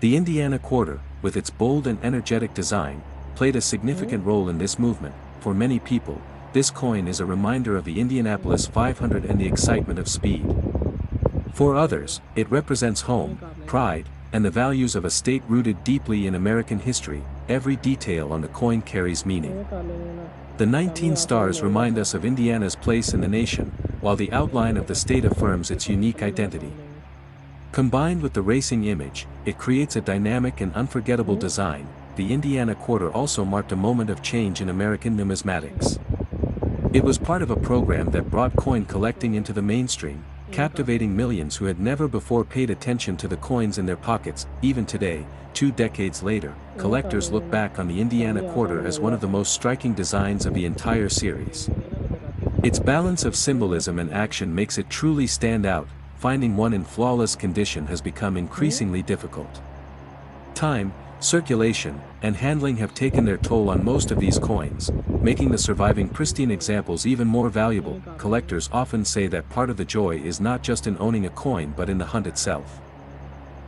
The Indiana quarter, with its bold and energetic design, played a significant role in this movement. For many people, this coin is a reminder of the Indianapolis 500 and the excitement of speed. For others, it represents home, pride, and the values of a state rooted deeply in American history. Every detail on the coin carries meaning. The 19 stars remind us of Indiana's place in the nation, while the outline of the state affirms its unique identity. Combined with the racing image, it creates a dynamic and unforgettable design. The Indiana quarter also marked a moment of change in American numismatics. It was part of a program that brought coin collecting into the mainstream, captivating millions who had never before paid attention to the coins in their pockets. Even today, 2 decades later, collectors look back on the Indiana quarter as one of the most striking designs of the entire series. Its balance of symbolism and action makes it truly stand out. Finding one in flawless condition has become increasingly difficult. Time, circulation, and handling have taken their toll on most of these coins, making the surviving pristine examples even more valuable. Collectors often say that part of the joy is not just in owning a coin but in the hunt itself.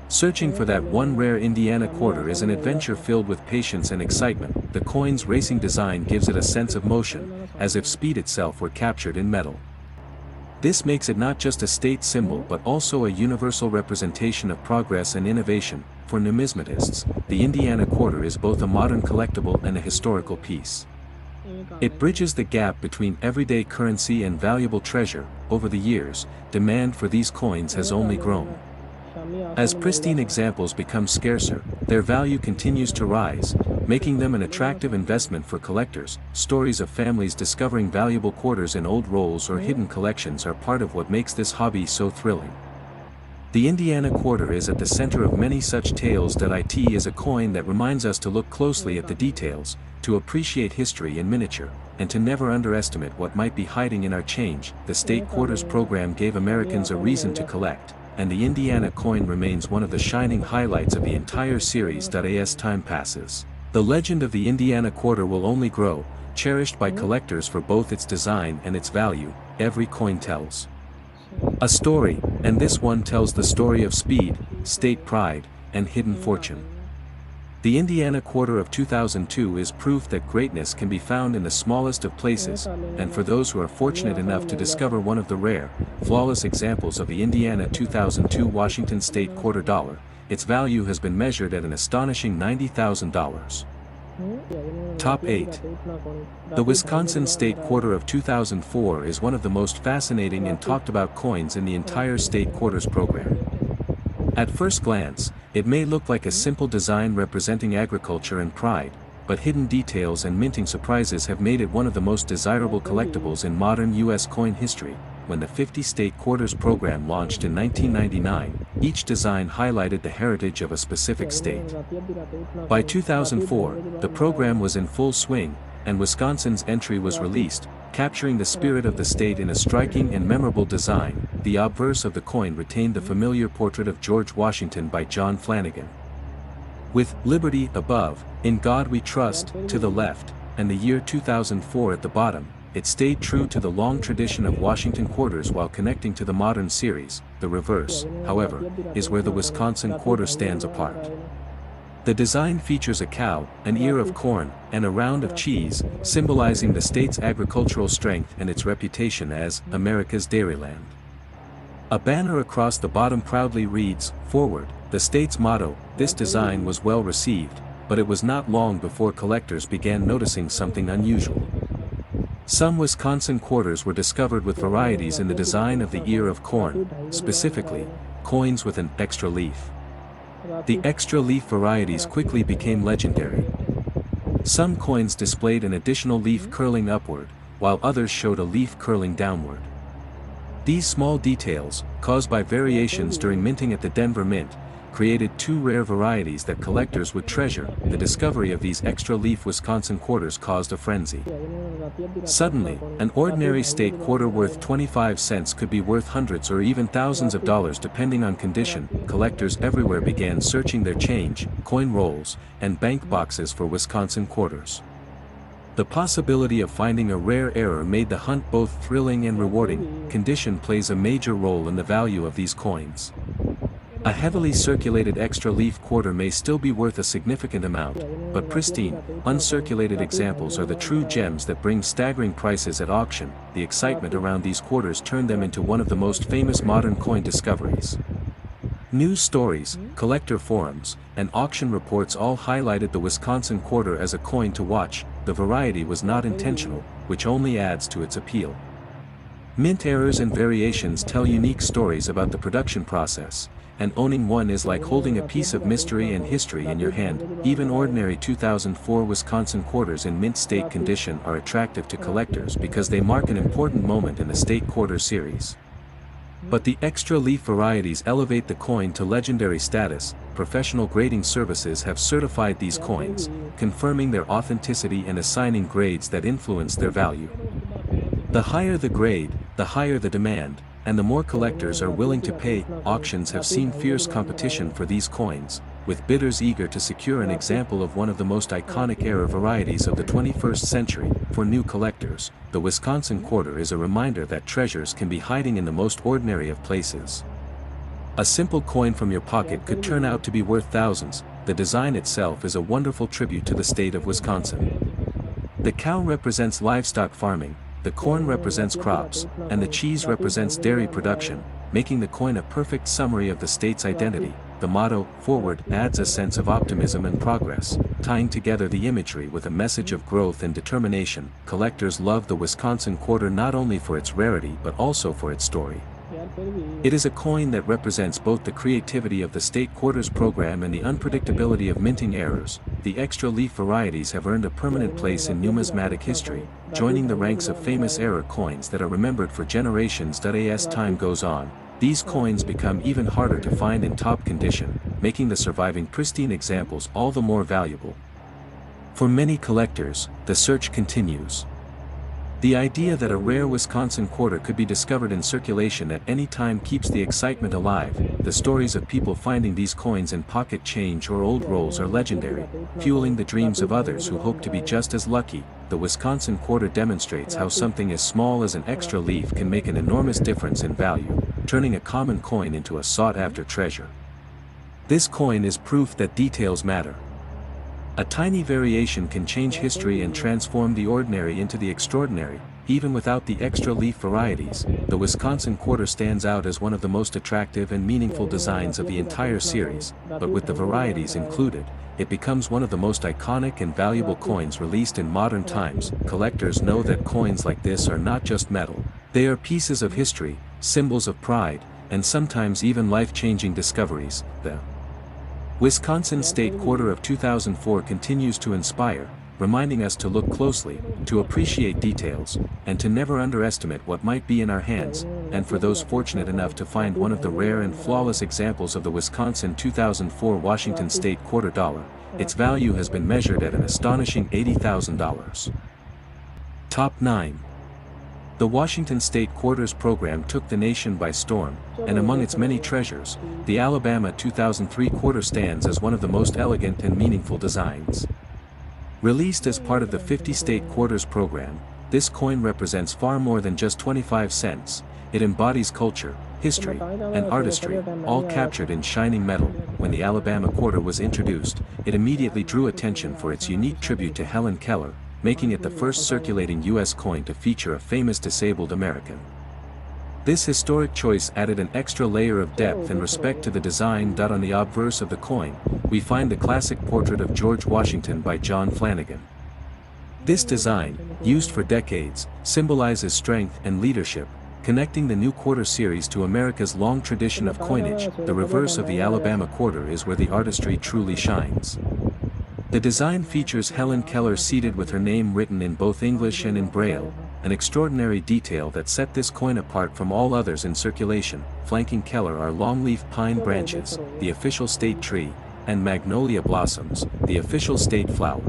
Searching for that one rare Indiana quarter is an adventure filled with patience and excitement. The coin's racing design gives it a sense of motion, as if speed itself were captured in metal. This makes it not just a state symbol but also a universal representation of progress and innovation. For numismatists, the Indiana quarter is both a modern collectible and a historical piece. It bridges the gap between everyday currency and valuable treasure. Over the years, demand for these coins has only grown. As pristine examples become scarcer, their value continues to rise, making them an attractive investment for collectors. Stories of families discovering valuable quarters in old rolls or hidden collections are part of what makes this hobby so thrilling. The Indiana quarter is at the center of many such tales. It is a coin that reminds us to look closely at the details, to appreciate history in miniature, and to never underestimate what might be hiding in our change. The State Quarters program gave Americans a reason to collect, and the Indiana coin remains one of the shining highlights of the entire series. As time passes, the legend of the Indiana quarter will only grow, cherished by collectors for both its design and its value. Every coin tells a story, and this one tells the story of speed, state pride, and hidden fortune. The Indiana quarter of 2002 is proof that greatness can be found in the smallest of places, and for those who are fortunate enough to discover one of the rare, flawless examples of the Indiana 2002 Washington State quarter dollar, its value has been measured at an astonishing $90,000. Top 8. The Wisconsin State Quarter of 2004 is one of the most fascinating and talked about coins in the entire State Quarters program. At first glance, it may look like a simple design representing agriculture and pride, but hidden details and minting surprises have made it one of the most desirable collectibles in modern U.S. coin history. When the 50 State Quarters program launched in 1999, each design highlighted the heritage of a specific state. By 2004, the program was in full swing, and Wisconsin's entry was released, capturing the spirit of the state in a striking and memorable design. The obverse of the coin retained the familiar portrait of George Washington by John Flanagan. With "Liberty" above, "In God We Trust" to the left, and the year 2004 at the bottom, it stayed true to the long tradition of Washington quarters while connecting to the modern series. The reverse, however, is where the Wisconsin quarter stands apart. The design features a cow, an ear of corn, and a round of cheese, symbolizing the state's agricultural strength and its reputation as America's Dairyland. A banner across the bottom proudly reads, "Forward," the state's motto. This design was well received, but it was not long before collectors began noticing something unusual. Some Wisconsin quarters were discovered with varieties in the design of the ear of corn, specifically, coins with an extra leaf. The extra leaf varieties quickly became legendary. Some coins displayed an additional leaf curling upward, while others showed a leaf curling downward. These small details, caused by variations during minting at the Denver Mint, created two rare varieties that collectors would treasure. The discovery of these extra leaf Wisconsin quarters caused a frenzy. Suddenly, an ordinary state quarter worth 25 cents could be worth hundreds or even thousands of dollars depending on condition. Collectors everywhere began searching their change, coin rolls, and bank boxes for Wisconsin quarters. The possibility of finding a rare error made the hunt both thrilling and rewarding. Condition plays a major role in the value of these coins. A heavily circulated extra leaf quarter may still be worth a significant amount, but pristine, uncirculated examples are the true gems that bring staggering prices at auction. The excitement around these quarters turned them into one of the most famous modern coin discoveries. News stories, collector forums, and auction reports all highlighted the Wisconsin quarter as a coin to watch. The variety was not intentional, which only adds to its appeal. Mint errors and variations tell unique stories about the production process, and owning one is like holding a piece of mystery and history in your hand. Even ordinary 2004 Wisconsin quarters in mint state condition are attractive to collectors because they mark an important moment in the state quarter series. But the extra leaf varieties elevate the coin to legendary status. Professional grading services have certified these coins, confirming their authenticity and assigning grades that influence their value. The higher the grade, the higher the demand, and the more collectors are willing to pay. Auctions have seen fierce competition for these coins, with bidders eager to secure an example of one of the most iconic era varieties of the 21st century. For new collectors, the Wisconsin quarter is a reminder that treasures can be hiding in the most ordinary of places. A simple coin from your pocket could turn out to be worth thousands. The design itself is a wonderful tribute to the state of Wisconsin. The cow represents livestock farming, the corn represents crops, and the cheese represents dairy production, making the coin a perfect summary of the state's identity. The motto, "Forward," adds a sense of optimism and progress, tying together the imagery with a message of growth and determination. Collectors love the Wisconsin quarter not only for its rarity but also for its story. It is a coin that represents both the creativity of the state quarters program and the unpredictability of minting errors. The extra leaf varieties have earned a permanent place in numismatic history, joining the ranks of famous era coins that are remembered for generations. As time goes on, these coins become even harder to find in top condition, making the surviving pristine examples all the more valuable. For many collectors, the search continues. The idea that a rare Wisconsin quarter could be discovered in circulation at any time keeps the excitement alive. The stories of people finding these coins in pocket change or old rolls are legendary, fueling the dreams of others who hope to be just as lucky. The Wisconsin quarter demonstrates how something as small as an extra leaf can make an enormous difference in value, turning a common coin into a sought-after treasure. This coin is proof that details matter. A tiny variation can change history and transform the ordinary into the extraordinary. Even without the extra leaf varieties, the Wisconsin quarter stands out as one of the most attractive and meaningful designs of the entire series, but with the varieties included, it becomes one of the most iconic and valuable coins released in modern times. Collectors know that coins like this are not just metal, they are pieces of history, symbols of pride, and sometimes even life-changing discoveries. The Wisconsin State Quarter of 2004 continues to inspire, reminding us to look closely, to appreciate details, and to never underestimate what might be in our hands. And for those fortunate enough to find one of the rare and flawless examples of the Wisconsin 2004 Washington State Quarter Dollar, its value has been measured at an astonishing $80,000. Top 9. The Washington State Quarters program took the nation by storm, and among its many treasures, the Alabama 2003 quarter stands as one of the most elegant and meaningful designs. Released as part of the 50 State Quarters program, this coin represents far more than just 25 cents. It embodies culture, history, and artistry, all captured in shining metal. When the Alabama quarter was introduced, it immediately drew attention for its unique tribute to Helen Keller, making it the first circulating U.S. coin to feature a famous disabled American. This historic choice added an extra layer of depth and respect to the design. On the obverse of the coin, we find the classic portrait of George Washington by John Flanagan. This design, used for decades, symbolizes strength and leadership, connecting the new quarter series to America's long tradition of coinage. The reverse of the Alabama quarter is where the artistry truly shines. The design features Helen Keller seated with her name written in both English and in Braille, an extraordinary detail that set this coin apart from all others in circulation. Flanking Keller are longleaf pine branches, the official state tree, and magnolia blossoms, the official state flower.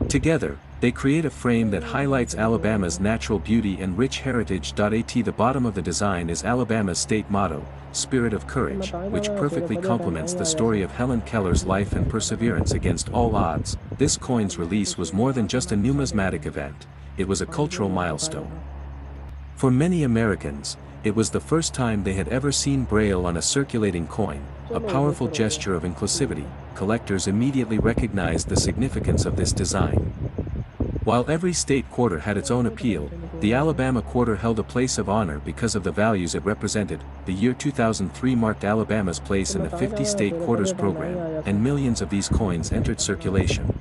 Together, they create a frame that highlights Alabama's natural beauty and rich heritage. At the bottom of the design is Alabama's state motto, Spirit of Courage, which perfectly complements the story of Helen Keller's life and perseverance against all odds. This coin's release was more than just a numismatic event, it was a cultural milestone. For many Americans, it was the first time they had ever seen Braille on a circulating coin, a powerful gesture of inclusivity. Collectors immediately recognized the significance of this design. While every state quarter had its own appeal, the Alabama quarter held a place of honor because of the values it represented. The year 2003 marked Alabama's place in the 50-state quarters program, and millions of these coins entered circulation.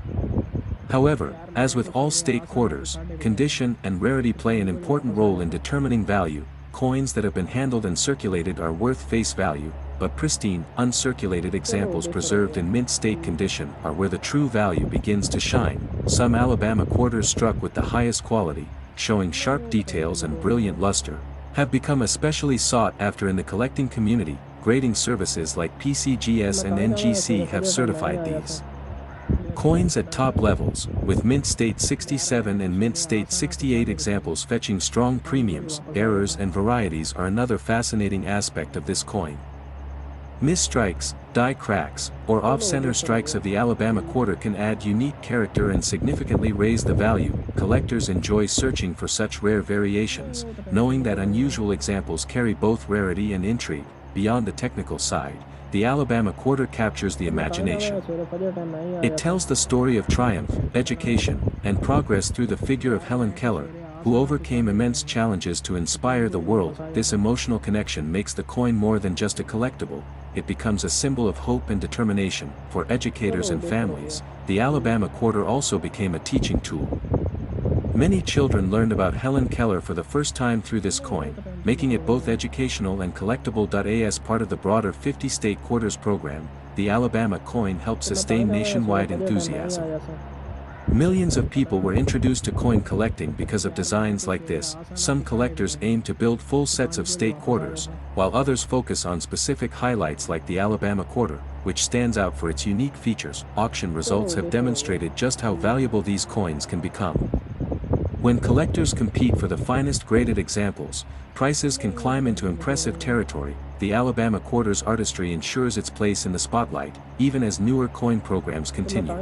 However, as with all state quarters, condition and rarity play an important role in determining value. Coins that have been handled and circulated are worth face value, but pristine, uncirculated examples preserved in mint state condition are where the true value begins to shine. Some Alabama quarters struck with the highest quality, showing sharp details and brilliant luster, have become especially sought after in the collecting community. Grading services like PCGS and NGC have certified these coins at top levels, with Mint State 67 and Mint State 68 examples fetching strong premiums. Errors and varieties are another fascinating aspect of this coin. Misstrikes, die cracks, or off-center strikes of the Alabama quarter can add unique character and significantly raise the value. Collectors enjoy searching for such rare variations, knowing that unusual examples carry both rarity and intrigue. Beyond the technical side, the Alabama quarter captures the imagination. It tells the story of triumph, education, and progress through the figure of Helen Keller, who overcame immense challenges to inspire the world. This emotional connection makes the coin more than just a collectible, it becomes a symbol of hope and determination. For educators and families, the Alabama quarter also became a teaching tool. Many children learned about Helen Keller for the first time through this coin, making it both educational and collectible. As part of the broader 50-state quarters program, the Alabama coin helped sustain nationwide enthusiasm. Millions of people were introduced to coin collecting because of designs like this. Some collectors aim to build full sets of state quarters, while others focus on specific highlights like the Alabama quarter, which stands out for its unique features. Auction results have demonstrated just how valuable these coins can become. When collectors compete for the finest graded examples, prices can climb into impressive territory. The Alabama quarter's artistry ensures its place in the spotlight, even as newer coin programs continue.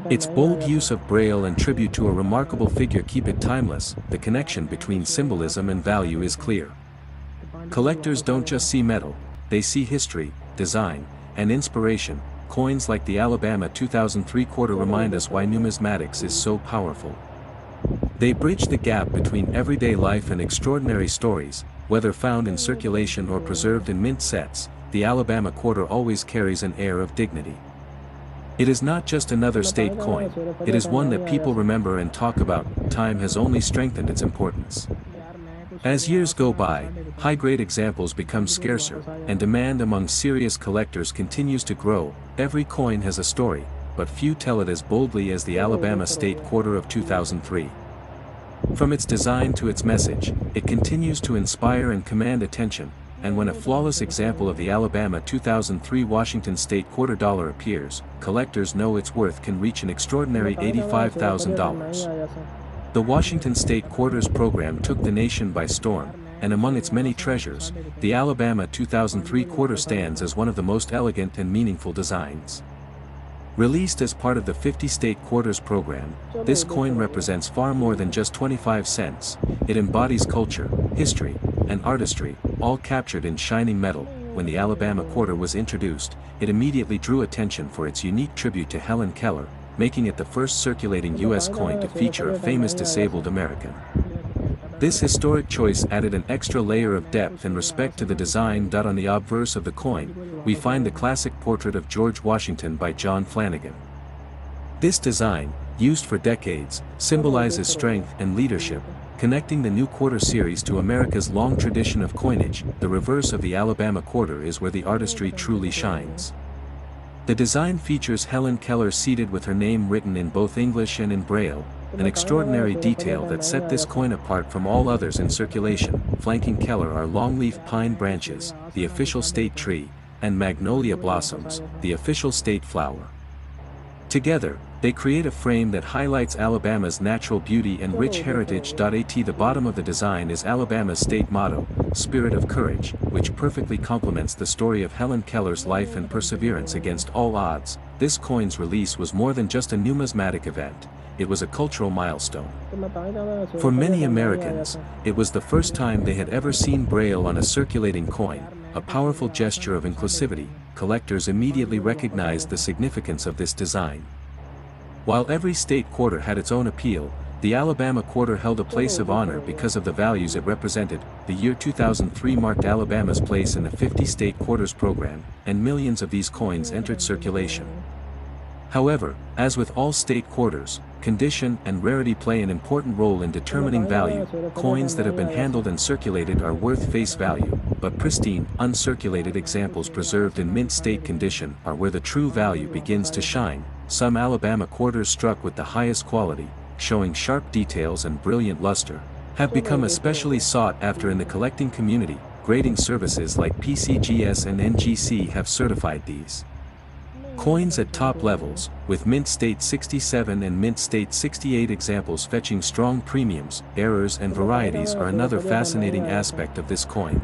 Its bold use of Braille and tribute to a remarkable figure keep it timeless. The connection between symbolism and value is clear. Collectors don't just see metal, they see history, design, and inspiration. Coins like the Alabama 2003 quarter remind us why numismatics is so powerful. They bridge the gap between everyday life and extraordinary stories. Whether found in circulation or preserved in mint sets, the Alabama quarter always carries an air of dignity. It is not just another state coin, it is one that people remember and talk about. Time has only strengthened its importance. As years go by, high-grade examples become scarcer, and demand among serious collectors continues to grow. Every coin has a story, but few tell it as boldly as the Alabama State Quarter of 2003. From its design to its message, it continues to inspire and command attention, and when a flawless example of the Alabama 2003 Washington State Quarter dollar appears, collectors know its worth can reach an extraordinary $85,000. The Washington State Quarters program took the nation by storm, and among its many treasures, the Alabama 2003 quarter stands as one of the most elegant and meaningful designs. Released as part of the 50-state quarters program, this coin represents far more than just 25 cents. It embodies culture, history, and artistry, all captured in shining metal. When the Alabama quarter was introduced, it immediately drew attention for its unique tribute to Helen Keller, making it the first circulating U.S. coin to feature a famous disabled American. This historic choice added an extra layer of depth and respect to the design. On the obverse of the coin, we find the classic portrait of George Washington by John Flanagan. This design, used for decades, symbolizes strength and leadership, connecting the new quarter series to America's long tradition of coinage. The reverse of the Alabama quarter is where the artistry truly shines. The design features Helen Keller seated with her name written in both English and in Braille, an extraordinary detail that set this coin apart from all others in circulation. Flanking Keller are longleaf pine branches, the official state tree, and magnolia blossoms, the official state flower. Together, they create a frame that highlights Alabama's natural beauty and rich heritage. At the bottom of the design is Alabama's state motto, Spirit of Courage, which perfectly complements the story of Helen Keller's life and perseverance against all odds. This coin's release was more than just a numismatic event, it was a cultural milestone. For many Americans, it was the first time they had ever seen Braille on a circulating coin, a powerful gesture of inclusivity. Collectors immediately recognized the significance of this design. While every state quarter had its own appeal, the Alabama quarter held a place of honor because of the values it represented. The year 2003 marked Alabama's place in the 50-state quarters program, and millions of these coins entered circulation. However, as with all state quarters, condition and rarity play an important role in determining value. Coins that have been handled and circulated are worth face value, but pristine, uncirculated examples preserved in mint state condition are where the true value begins to shine. Some Alabama quarters struck with the highest quality, showing sharp details and brilliant luster, have become especially sought after in the collecting community. Grading services like PCGS and NGC have certified these coins at top levels, with Mint State 67 and Mint State 68 examples fetching strong premiums. Errors and varieties are another fascinating aspect of this coin.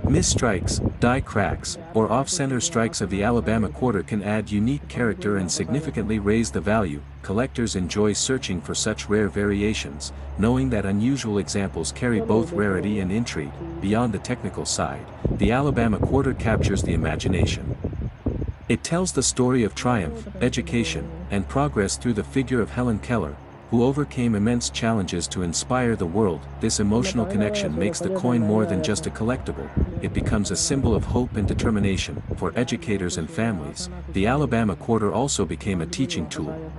Misstrikes, die cracks, or off-center strikes of the Alabama quarter can add unique character and significantly raise the value. Collectors enjoy searching for such rare variations, knowing that unusual examples carry both rarity and intrigue. Beyond the technical side, the Alabama quarter captures the imagination. It tells the story of triumph, education, and progress through the figure of Helen Keller, who overcame immense challenges to inspire the world. This emotional connection makes the coin more than just a collectible, it becomes a symbol of hope and determination. For educators and families, the Alabama quarter also became a teaching tool.